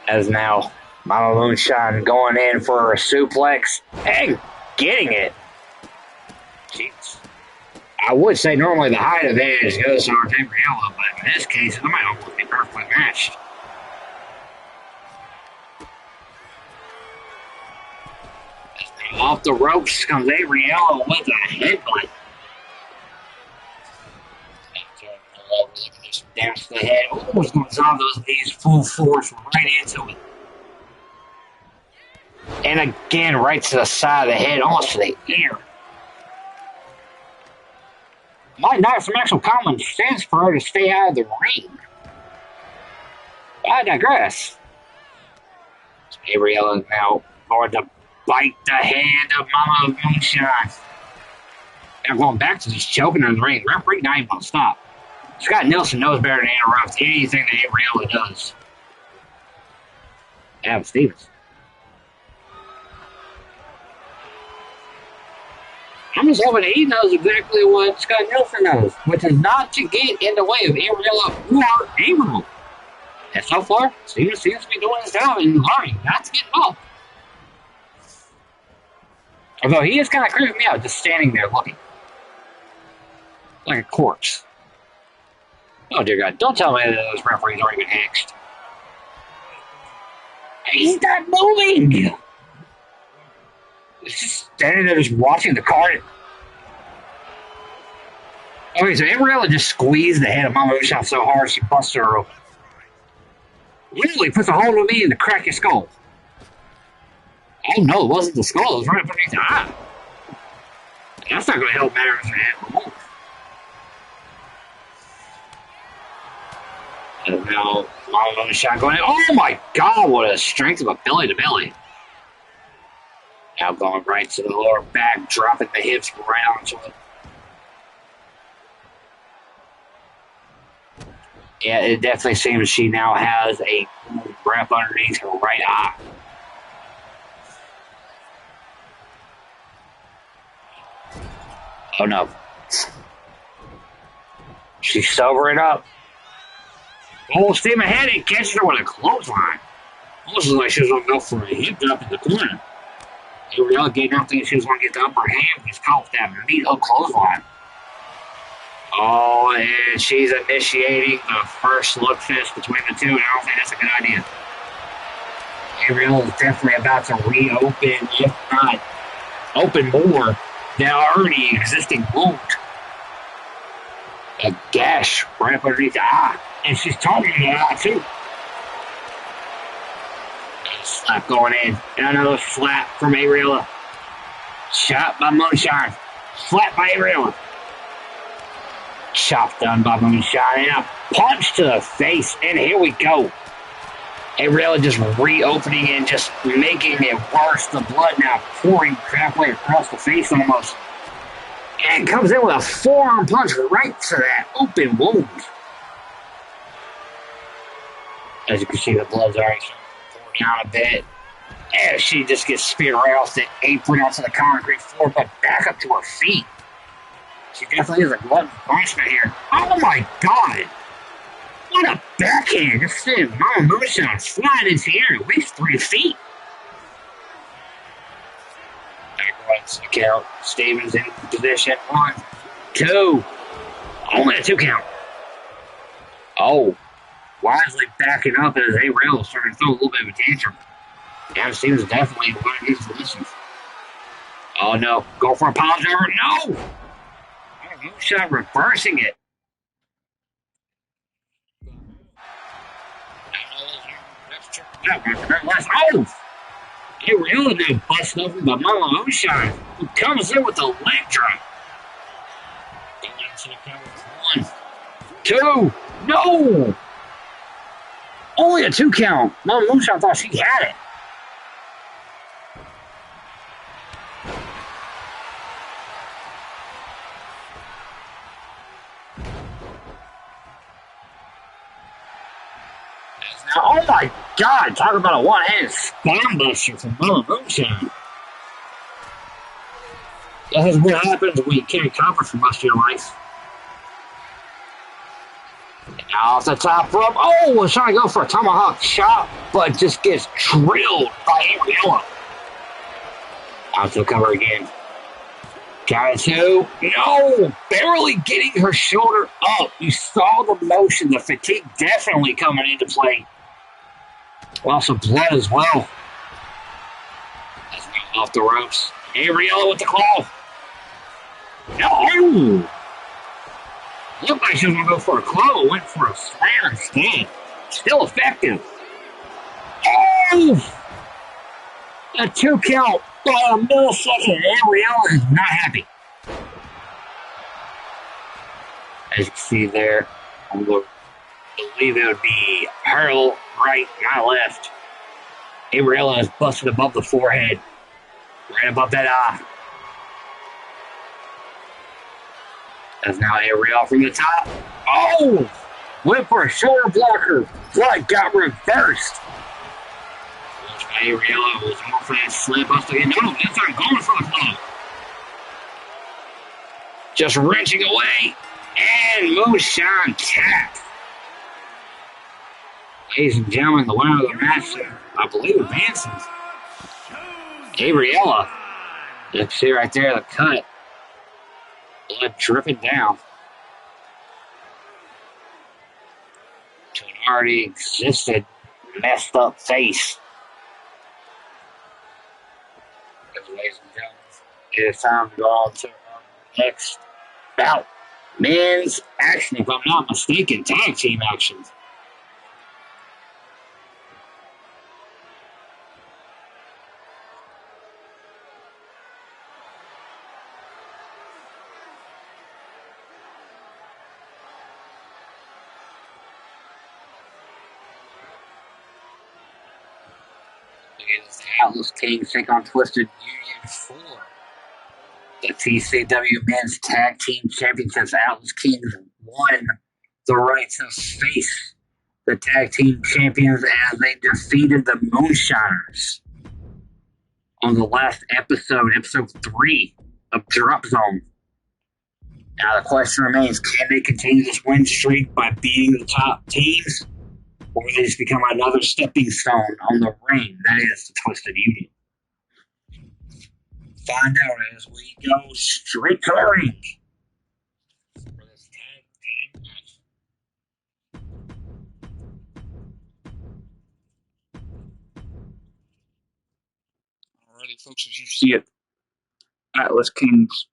As now, Mama Moonshine going in for a suplex and getting it. Jeez. I would say normally the height advantage goes to our Gabriella, but in this case, it might almost be perfectly matched. Off the ropes comes Gabriella with a headbutt. Damage to the head. Almost goes on those knees full force right into it. And again, right to the side of the head, almost to the ear. Might not have some actual common sense for her to stay out of the ring. I digress. Gabriella is now going to bite the hand of Mama Moonshine. Now going back to just choking her in the ring. Referee not even going to stop. Scott Nelson knows better than to interrupt anything that Gabriella does. Adam Stevens. I'm just hoping he knows exactly what Scott Nelson knows, which is not to get in the way of Ariella or Averill. And so far, Stevens seems to be doing his job and learning not to get involved. Although he is kind of creeping me out, just standing there looking like a corpse. Oh dear God! Don't tell me that those referees aren't even hexed. He's not moving. He's just standing there, just watching the card. Okay, so Ariella just squeezed the head of Mama Moonshine so hard she busted her open. Literally puts a hold on me and to crack your skull. Oh no, it wasn't the skull, it was right underneath the eye. That's not going to help matters at all. And now, Mama Moonshine going in. Oh my God, what a strength of a belly to belly. Now going right to the lower back, dropping the hips right onto it. Yeah, it definitely seems she now has a wrap underneath her right eye. Oh no. She's sobering up. Full steam ahead and catches her with a clothesline. Almost like she was going to go for a hip drop in the corner. Ariella getting out thinking she was going to get the upper hand. He's caught with that neat up clothesline. Oh, and she's initiating the first slug fist between the two, and I don't think that's a good idea. Ariella is definitely about to reopen, if not open more, the already existing wound. A gash right up underneath the eye, and she's targeting the eye too. Slap going in, and another slap from Ariella. Shot by Moonshine. Slap by Ariella. Chop done by Moonshine, and a punch to the face, and here we go. Ariella just reopening and just making it worse. The blood now pouring halfway across the face almost. And comes in with a forearm punch right to that open wound. As you can see, the blood's already pouring down a bit. And she just gets speared right off the apron onto the concrete floor, but back up to her feet. She definitely is a glutton for punishment here. Oh my God! What a backhand! Just seeing Mama Moonshine flying into the air at least 3 feet. Backwards to count. Stevens in position. 1, 2. Only a 2 count. Oh. Wisely backing up as Ariella is starting to throw a little bit of a tantrum. Adam Stevens definitely learned his position. Oh no. Go for a pile driver. No! Moonshine reversing it. Oh! Ariella now busting open by Mama Moonshine, who comes in with a leg drop. 1, 2. No! Only a 2 count. Mama Moonshine thought she had it. Now, oh my God, talk about a one-handed spine buster from Mama Moonshine. That is what happens when you can't accomplish for much of your life. Now off the top rope. Oh, was trying to go for a tomahawk chop, but just gets drilled by Ariella. Out to the cover again. Count 2. No! Barely getting her shoulder up. You saw the motion, the fatigue definitely coming into play. Lots of blood as well. That's off the ropes. Ariella with the claw. No! Looked like she was going to go for a claw. Went for a slam instead. Still effective. Oh! A 2 count by a millisecond. Ariella is not happy. As you can see there, I believe it would be her right, my left. Ariella is busted above the forehead. Right above that eye. That's now Ariella from the top. Oh! Went for a shoulder blocker. Blood got reversed. Ariella was off that slip. I was thinking, no, that's not going for the club. Just wrenching away. And moonshine tap. Ladies and gentlemen, the winner of the match, I believe, advances. Gabriella. You can see right there the cut. Blood dripping down to an already existed messed up face. Ladies and gentlemen, it is time to go on to our next bout. Men's action, if I'm not mistaken, tag team actions. The Atlas Kings take on Twisted Union 4. The TCW Men's Tag Team Championships. Atlas Kings won the right to face the Tag Team Champions as they defeated the Moonshiners on the last episode, episode 3 of Drop Zone. Now the question remains, can they continue this win streak by beating the top teams? Or will they just become another stepping stone on the ring? That is the Twisted Union. Find out as we go straight to the ring for this tag team match. Alrighty, folks, as you see it, Atlas Kings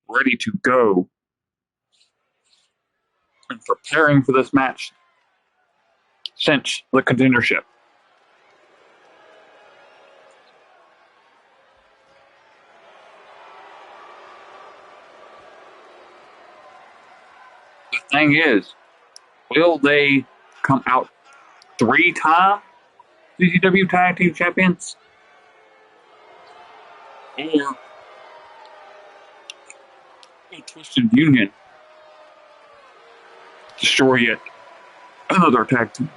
ready to go and preparing for this match since the contendership. The thing is, will they come out 3-time CCW Tag Team Champions? Or will Twisted Union destroy yet another tag team?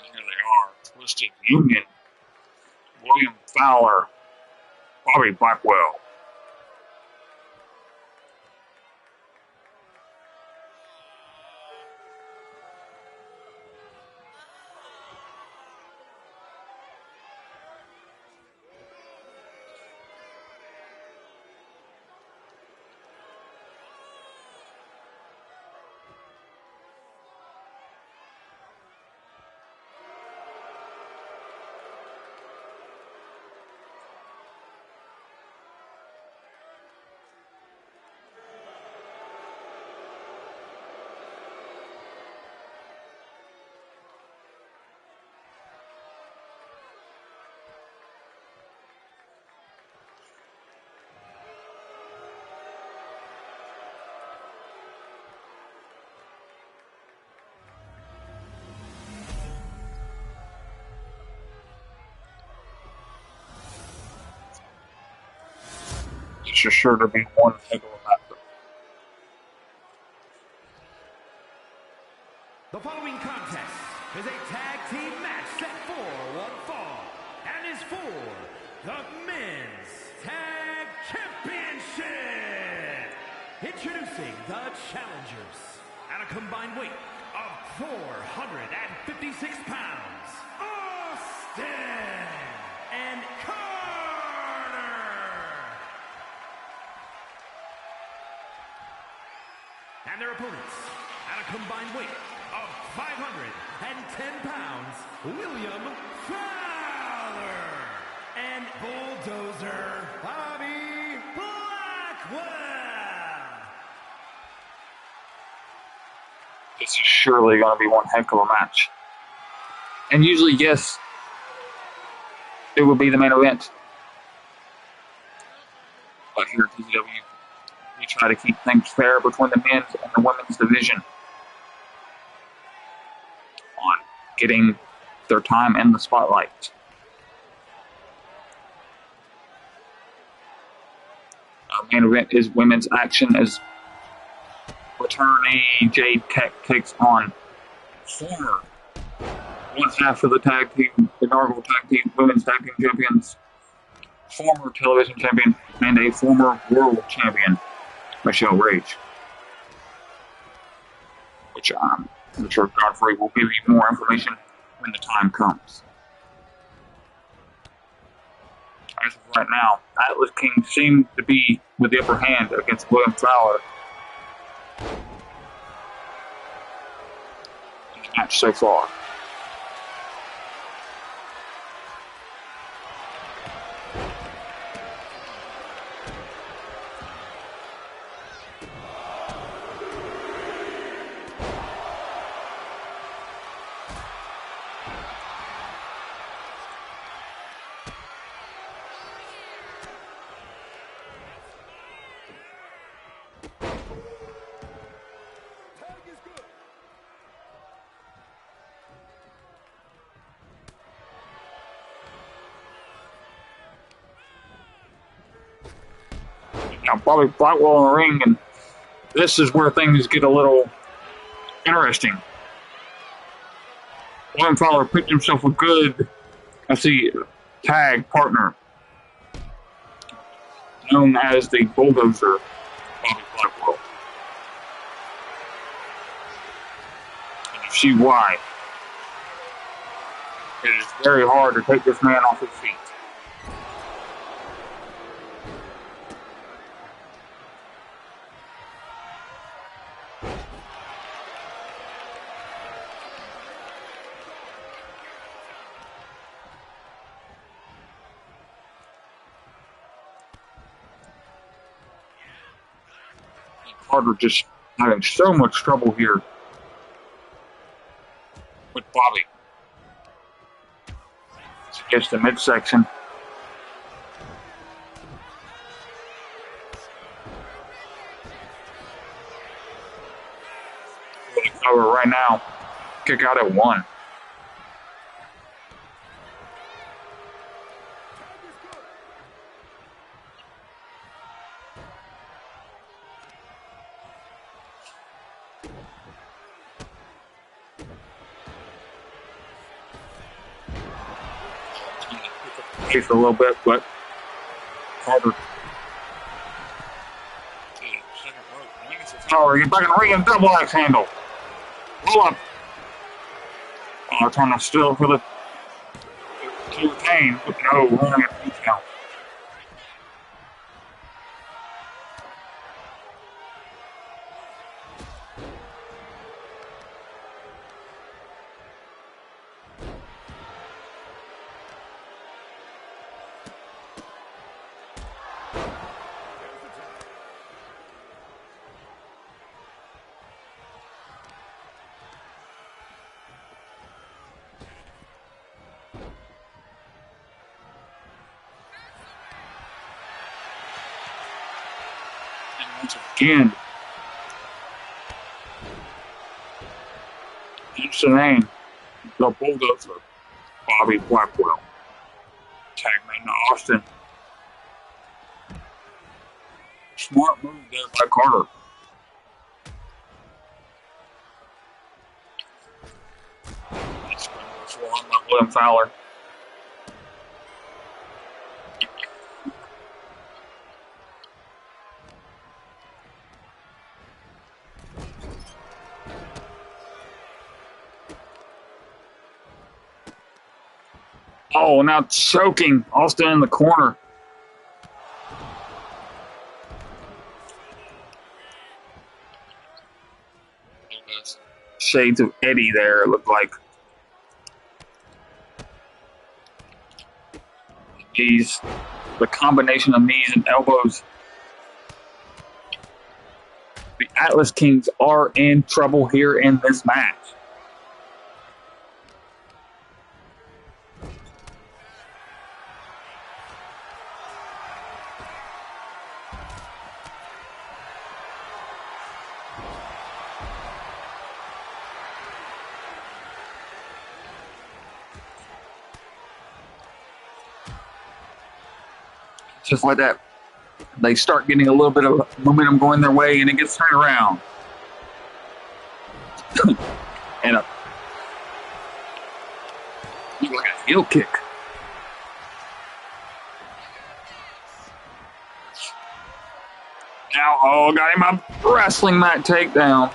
Here they are, Twisted Union, William Fowler, Bobby Blackwell. It's just sure to be one heck of a matchup. The following contest is a tag team match set for one fall and is for the Men's Tag Championship. Introducing the challengers at a combined weight of 456 pounds, Austin and Carter. And their opponents at a combined weight of 510 pounds, William Fowler. and Bulldozer Bobby Blackwell. This is surely going to be one heck of a match. And usually, yes, it would be the main event. But here at TCW, we try to keep things fair between the men's and the women's division on getting their time in the spotlight. Our main event is women's action as returnee Jade Tech takes on former one half of the tag team, the inaugural tag team, women's tag team champions, former television champion, and a former world champion, Michelle Rage. Which I'm sure Godfrey will give you more information when the time comes. As of right now, Atlas King seemed to be with the upper hand against William Fowler in the match so far. Now, Bobby Blackwell in the ring, and this is where things get a little interesting. William Fowler picked himself a good, tag partner, known as the Bulldozer, Bobby Blackwell. And you see why. It is very hard to take this man off his feet. Carter just having so much trouble here with Bobby. It's against the midsection. Really cover right now. Kick out at 1. Pace a little bit, but Carter. Power, get back in the ring and double axe handle. Roll up. Trying to steal for the to retain, but no, running at the count. Once again, use the name, the Bulldozer, Bobby Blackwell. Tag man to Austin. Smart move there by Carter. That's going to go on by William Fowler. Oh, now choking Austin in the corner. Shades of Eddie there, it looked like. the combination of knees and elbows. The Atlas Kings are in trouble here in this match. Just like that, they start getting a little bit of momentum going their way, and it gets turned around. And look like a heel kick. Now, got him a wrestling mat takedown.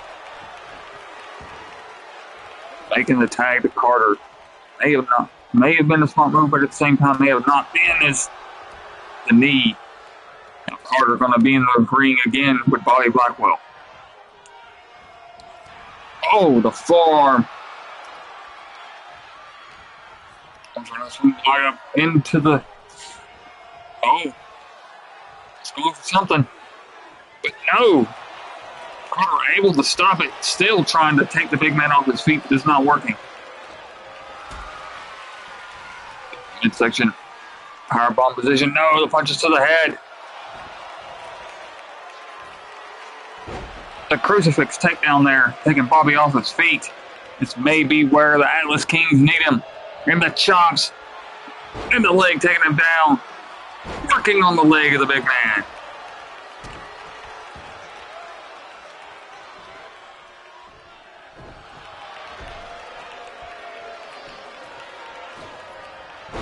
Making the tag to Carter. May have been a smart move, but at the same time may have not been as the knee. Now Carter going to be in the ring again with Bobby Blackwell. Oh, the forearm. I'm trying to swing up into the. Oh, it's going for something, but no. Carter able to stop it, still trying to take the big man off his feet, but it's not working. Midsection. Powerbomb position. No, the punches to the head. The crucifix takedown there, taking Bobby off his feet. This may be where the Atlas Kings need him. And the chops. And the leg taking him down. Working on the leg of the big man.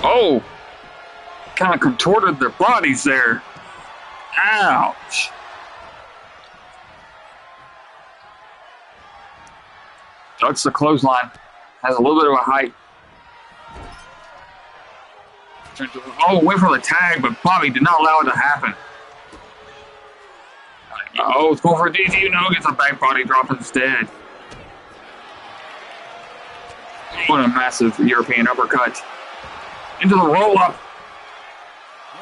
Oh. Kind of contorted their bodies there. Ouch. Ducks the clothesline. Has a little bit of a height. Went for the tag, but Bobby did not allow it to happen. It's going for a DT. No, gets a back body drop instead. What a massive European uppercut. Into the roll-up.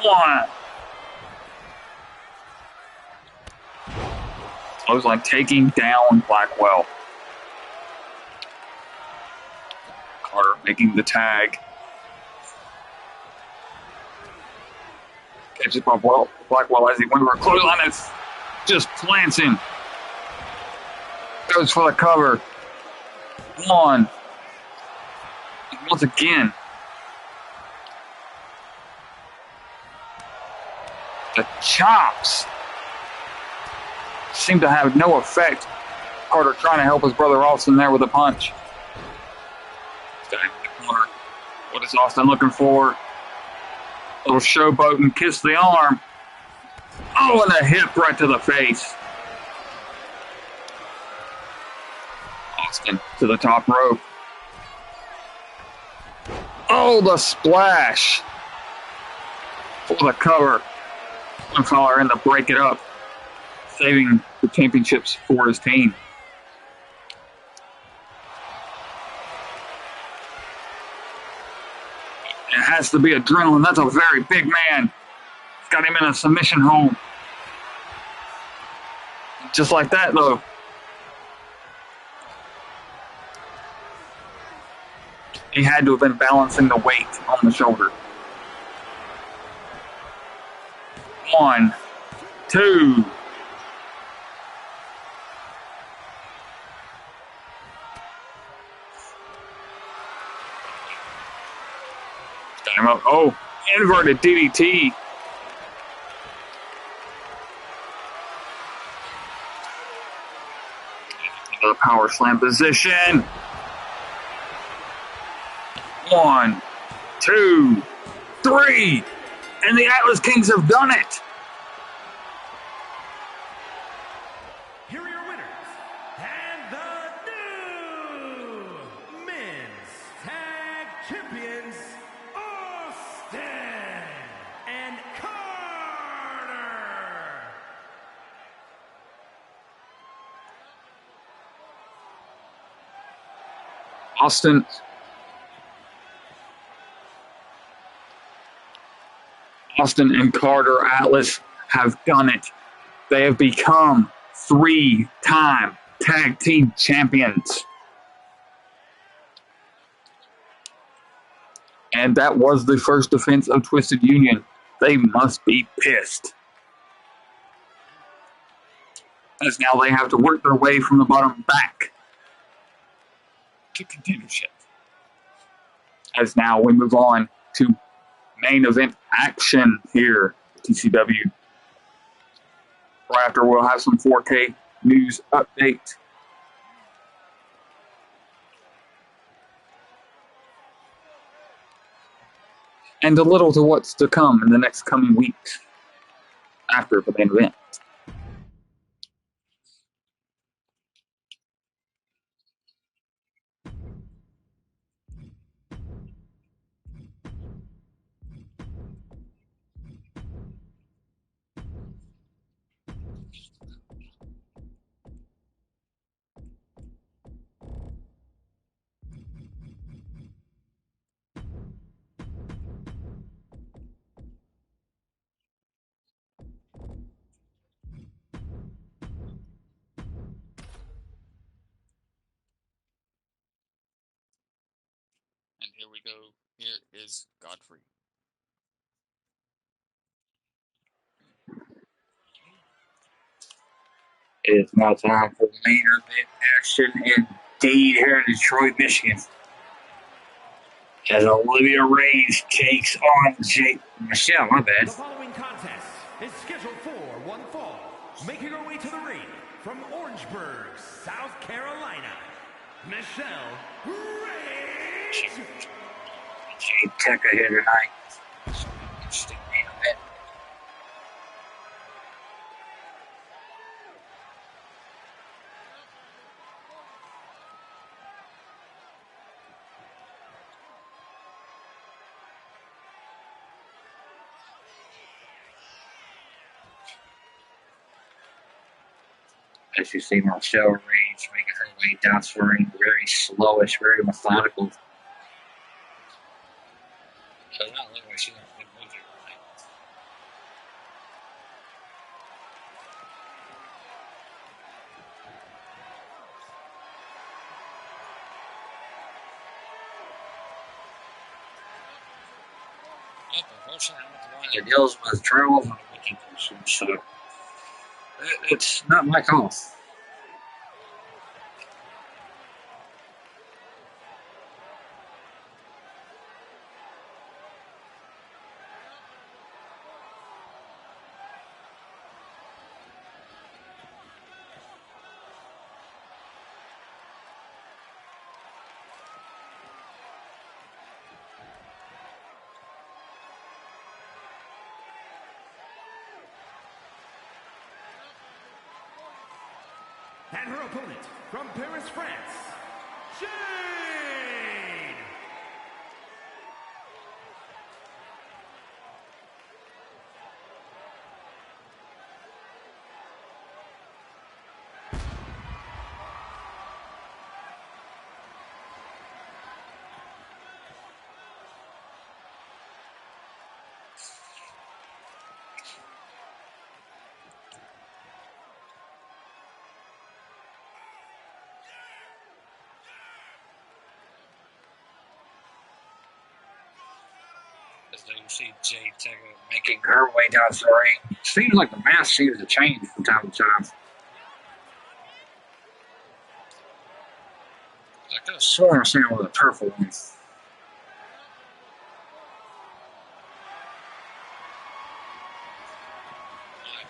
One. Clothesline taking down Blackwell. Carter making the tag. Catches Blackwell as he went for a clothesline. It's just plants him. Goes for the cover. One. Once again. The chops seem to have no effect. Carter trying to help his brother Austin there with a punch. Got him in the corner. What is Austin looking for? A little showboat and kiss the arm. Oh, and a hip right to the face. Austin to the top rope. Oh, the splash. For the cover. Collar in to break it up, saving the championships for his team. It has to be adrenaline. That's a very big man. He's got him in a submission hold. Just like that, though. He had to have been balancing the weight on the shoulder. 1, 2. Got him up. Oh, inverted DDT. The power slam position. 1, 2, 3. And the Atlas Kings have done it. Here are your winners, and the new men's tag champions, Austin and Carter. Austin Austin and Carter Atlas have done it. They have become 3-time tag team champions. And that was the first defense of Twisted Union. They must be pissed. As now they have to work their way from the bottom back to contendership. As now we move on to main event action here, TCW. Right after we'll have some 4K news update. And a little to what's to come in the next coming weeks after the main event. And here we go. Here is Godfrey. It is now time for main event action indeed here in Detroit, Michigan. As Olivia Reigns takes on Michelle, my bad. The following contest is scheduled for one fall. Making her way to the ring from Orangeburg, South Carolina, Michelle Reigns. Jade Teka here tonight. Interesting main event. As you see, Michelle Reigns making her way down to the ring, very slowish, very methodical. Does not look like she's in a good mood here tonight. Unfortunately, I'm not the one that deals with troubles on the weekend, so it's not my call. And her opponent from Paris, France, Jade! As you see Jade Teka making her way down to the ring. Seems like the mask seems to change from time to time. I could have sworn I seen it with a purple one.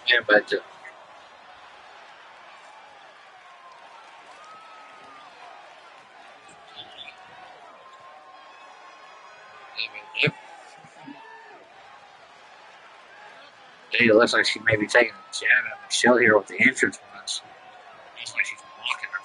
Yeah, but yep. Jade looks like she may be taking a jab at Michelle here with the entrance ones. Looks like she's blocking her.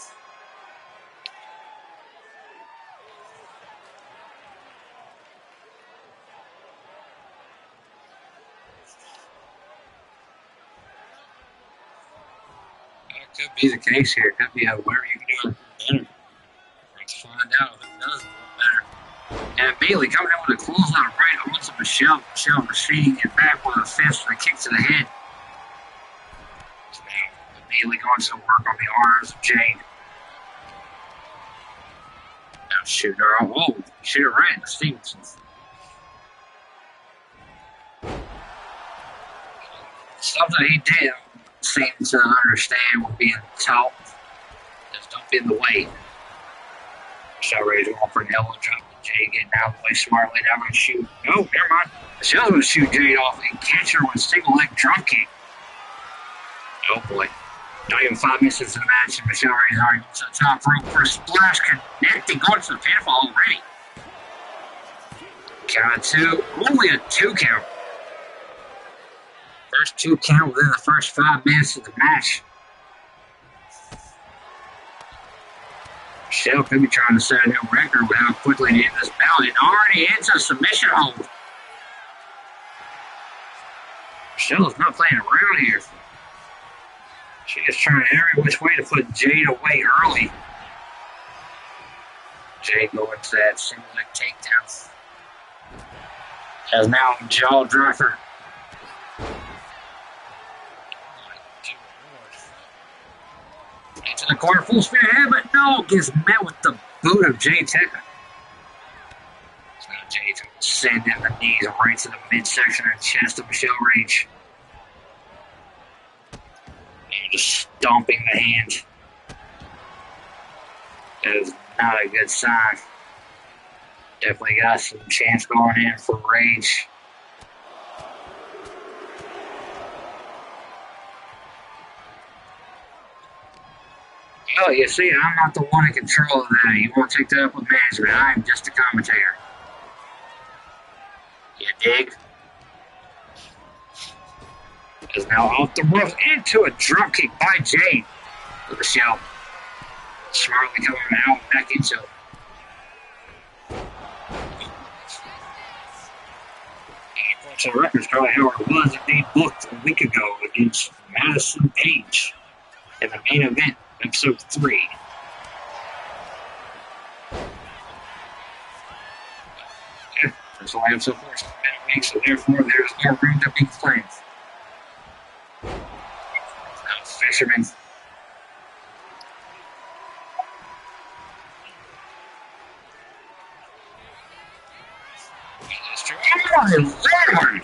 That could be the case here. It could be a where you can do it better. Let's find out if it does a little better. And Bailey coming in with a closeout right onto Michelle. Michelle receiving it back with a fist and a kick to the head. So now Bailey going to work on the arms of Jade. Now shooting her off. Oh, shoot her right into Stevenson. Something he did seem to understand was being taught. Just don't be in the way. Michelle Ray's going for an elbow drop. Jade getting out of the way smartly. Now going to shoot. No, never mind. Michelle's going to shoot Jade off and catch her with a single leg drop kick. Oh boy. Not even 5 minutes into the match, and Michelle Ray's already to the top rope for a splash, connecting, going to the pinfall already. Count of 2. Only a 2 count. First 2 count within the first 5 minutes of the match. Michelle could be trying to set a new record with how quickly they end this bout. And already into a submission hold. Michelle's not playing around here. She is trying every which way to put Jade away early. Jade going to that single leg takedown. Has now jaw dropper. Into the corner, full speed ahead, but no, gets met with the boot of Jade Tucker. So now Jade's going to send in the knees right to the midsection and chest of Michelle Rage. And just stomping the hand. That is not a good sign. Definitely got some chance going in for Rage. Oh, you see, I'm not the one in control of that. You want to take that up with management. I'm just a commentator. You dig? Is now off the roof into a drop kick by Jade. Michelle smartly coming out back into it. And according to the records, Carly Howard was indeed booked a week ago against Madison Page in the main event. Episode 3. Yeah, there's only episode 4 so week, so therefore there's no room to be claimed. Now, Fisherman. Oh my lord!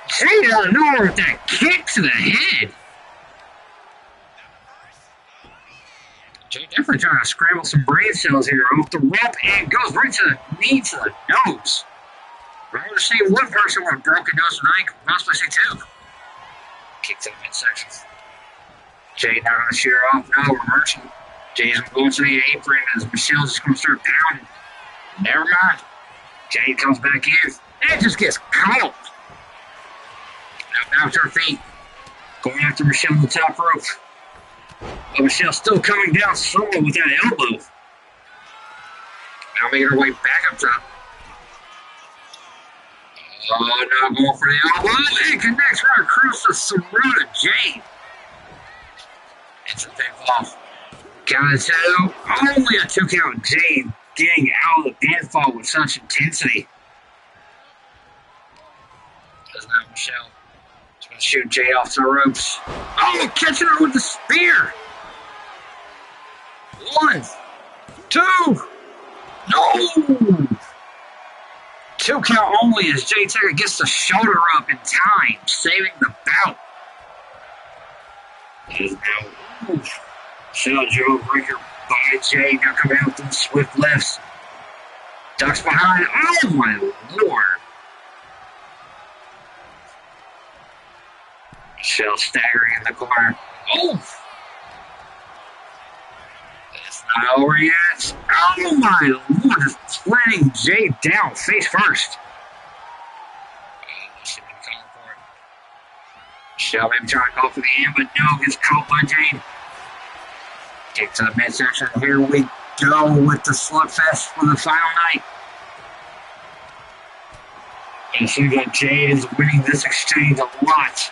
Jade out of nowhere with that kick to the head. Jade definitely trying to scramble some brain cells here off the rope and goes right to the knee to the nose. We're going to see one person with a broken nose tonight, possibly see 2. Kick to the midsection. Jade not going to shoot her off. No, reversing. Jade's going to the apron as Michelle's just going to start pounding. Never mind. Jade comes back in and just gets caught. Now back to her feet. Going after Michelle on the top rope. But Michelle's still coming down slowly with that elbow. Now making her way back up top. Oh, now going for the elbow. And connects right across the throat of Jade. It's a big fall. Count of 2. Only a 2 count. Jade getting out of the pinfall with such intensity. Does not Michelle. She's going to shoot Jade off the ropes. Oh, catching her with the spear. 1, 2. No. 2 count only as Jade Tucker gets the shoulder up in time, saving the bout. It is now Michelle Joe breaker by Jade. Now coming out with the swift lifts. Ducks behind. Oh my lord. Michelle staggering in the corner. Oh! It's not over yet. Oh my lord, just planting Jade down face first. Michelle maybe trying to call for the end, but no, gets caught by Jade. Kick to the midsection. Here we go with the slugfest for the final night. And it seems like Jade is winning this exchange a lot.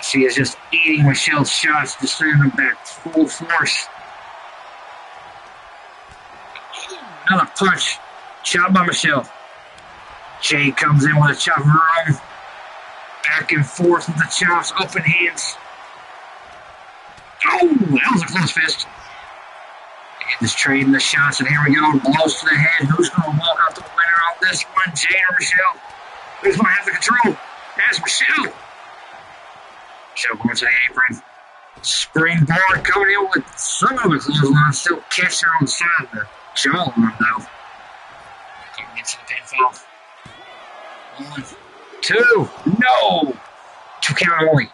She is just eating Michelle's shots to send them back full force. Another punch. Shot by Michelle. Jade comes in with a chop run. Back and forth with the chops. Open hands. Oh, that was a close fist. And just trading the shots, and here we go. Blows to the head. Who's going to walk out the winner on this one? Jade or Michelle? Who's going to have the control? That's Michelle. Michelle going to the apron. Springboard coming in with some of the clothesline. Still catching her on the side of the jawline, though. Coming into the pinfall. 1, 2. No! 2 count only.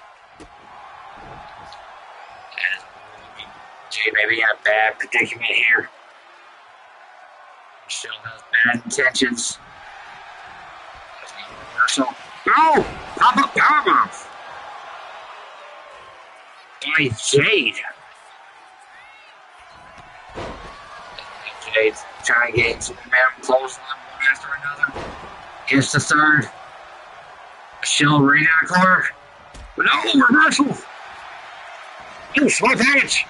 Jay may be in a bad predicament here. Michelle has bad intentions. There's no reversal. No! Pop-up powerbomb by Jade. Jade's trying to get some momentum, close one after another. Here's the third. Michelle right in the corner. But no, reversal. Oh, small package.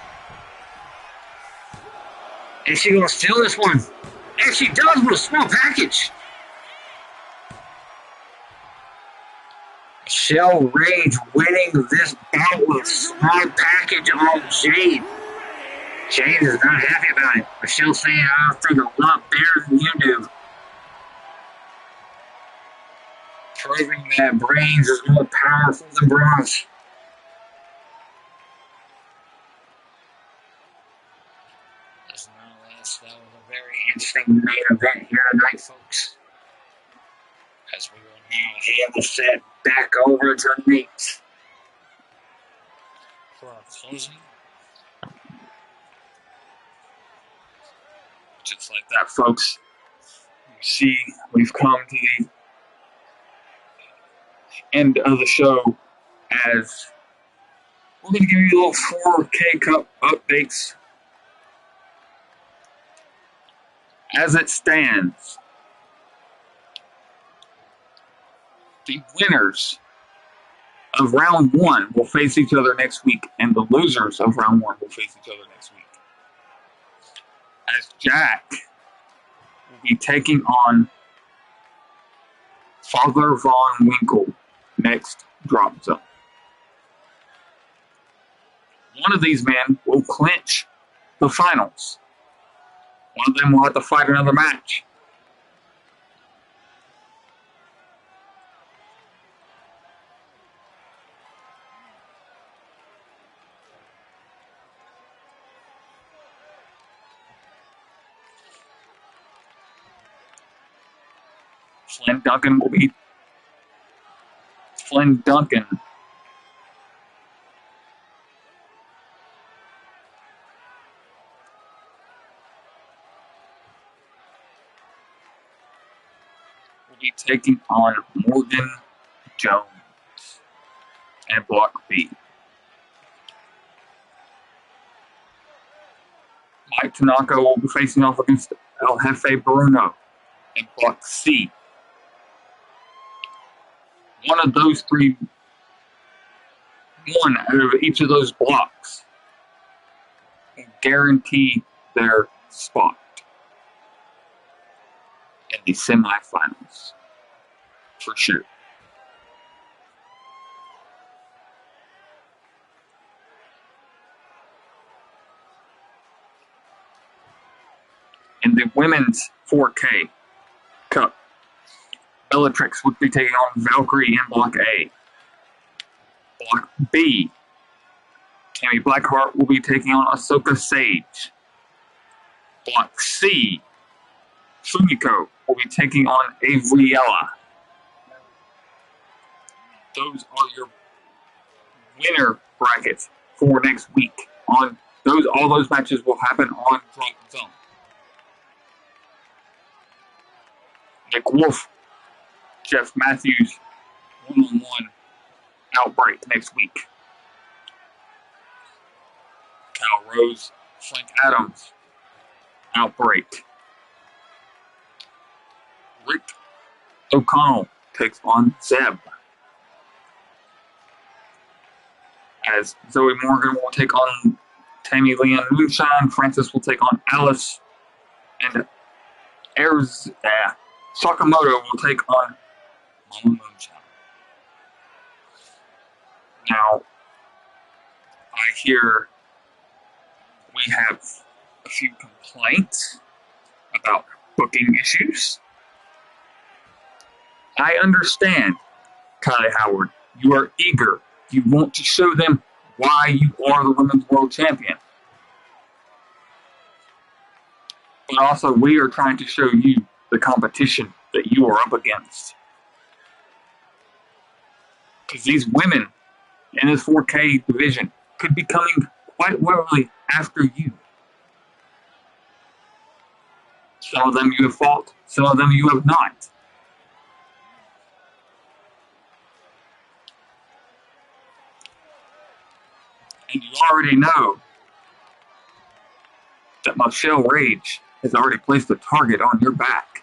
Is she going to steal this one? And she does with a small package. Michelle Rage winning this bout with a small package on Jade. Jade is not happy about it. Michelle saying, I think a lot better than you do. Proving that brains is more powerful than bronze. That was a very interesting main event here tonight, folks. As we will now hand the set back over to Nate for our closing. Just like that, folks. You see, we've come to the end of the show as we're going to give you a little 4K Cup updates. As it stands, the winners of round 1 will face each other next week, and the losers of round 1 will face each other next week. As Jack will be taking on Father Von Winkle next drop zone. One of these men will clinch the finals. One of them will have to fight another match. Flynn Duncan will be taking on Morgan Jones and Block B. Mike Tanaka will be facing off against El Jefe Bruno in Block C. One of those three, one out of each of those blocks, will guarantee their spot in the semifinals. For sure. In the women's 4K Cup, Bellatrix would be taking on Valkyrie in Block A. Block B, Tammy Blackheart will be taking on Ahsoka Sage. Block C, Fumiko will be taking on Avriella. Those are your winner brackets for next week. All those matches will happen on Drop Zone. Nick Wolf, Jeff Matthews, one-on-one Outbreak next week. Kyle Rose, Frank Adams, Outbreak. Rick O'Connell takes on Zeb. As Zoe Morgan will take on Tammy Leanne Moonshine, Francis will take on Alice, and Sakamoto will take on Mama Moonshine. Now, I hear we have a few complaints about booking issues. I understand, Kylie Howard. You are eager. You want to show them why you are the Women's World Champion. But also, we are trying to show you the competition that you are up against. Because these women in this 4K division could be coming quite literally after you. Some of them you have fought, some of them you have not. And you already know that Michelle Rage has already placed a target on your back.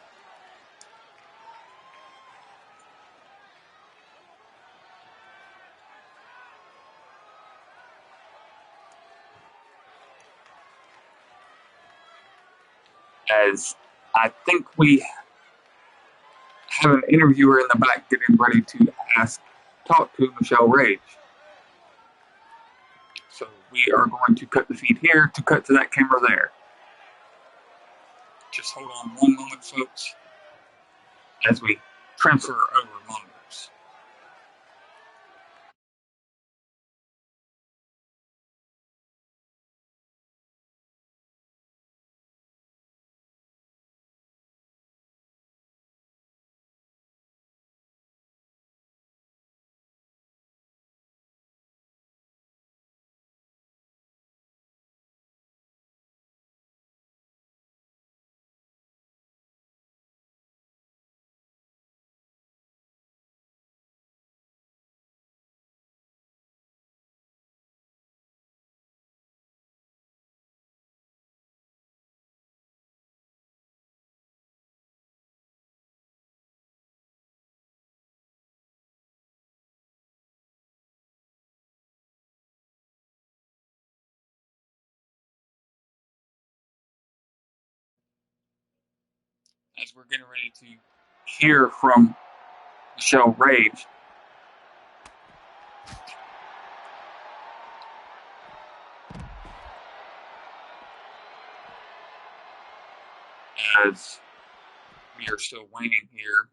As I think we have an interviewer in the back getting ready to talk to Michelle Rage. So we are going to cut the feed here to cut to that camera there. Just hold on one moment, folks, as we transfer over monitors. As we're getting ready to hear from Michelle Rage. As we are still waiting here.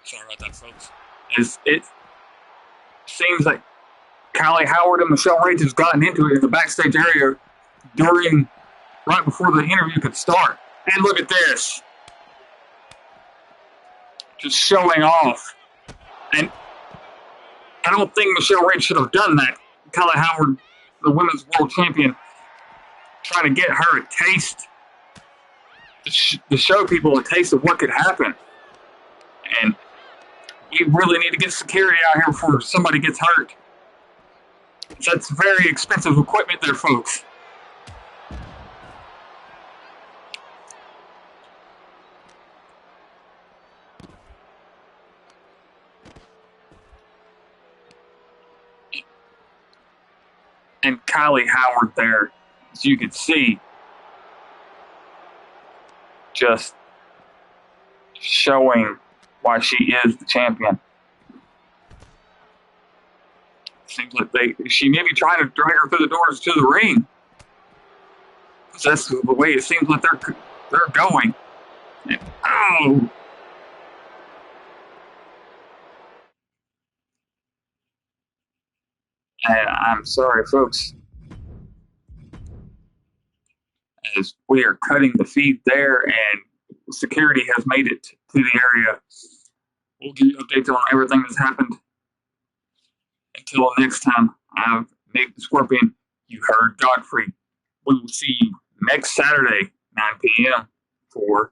Sorry about that, folks. As it seems like Kylie Howard and Michelle Rage has gotten into it in the backstage area right before the interview could start. And look at this. Just showing off. And I don't think Michelle Rage should have done that. Kylie Howard, the Women's World Champion, trying to get her a taste, to show people a taste of what could happen. And we really need to get security out here before somebody gets hurt. That's very expensive equipment there, folks. And Kylie Howard there, as you can see, just showing why she is the champion. Seems like she may be trying to drag her through the doors to the ring. That's the way it seems like they're going. And, oh! I'm sorry, folks. As we are cutting the feed there and security has made it to the area, we'll give you updates on everything that's happened. Until next time, I'm Nate the Scorpion. You heard Godfrey. We will see you next Saturday, 9 p.m. for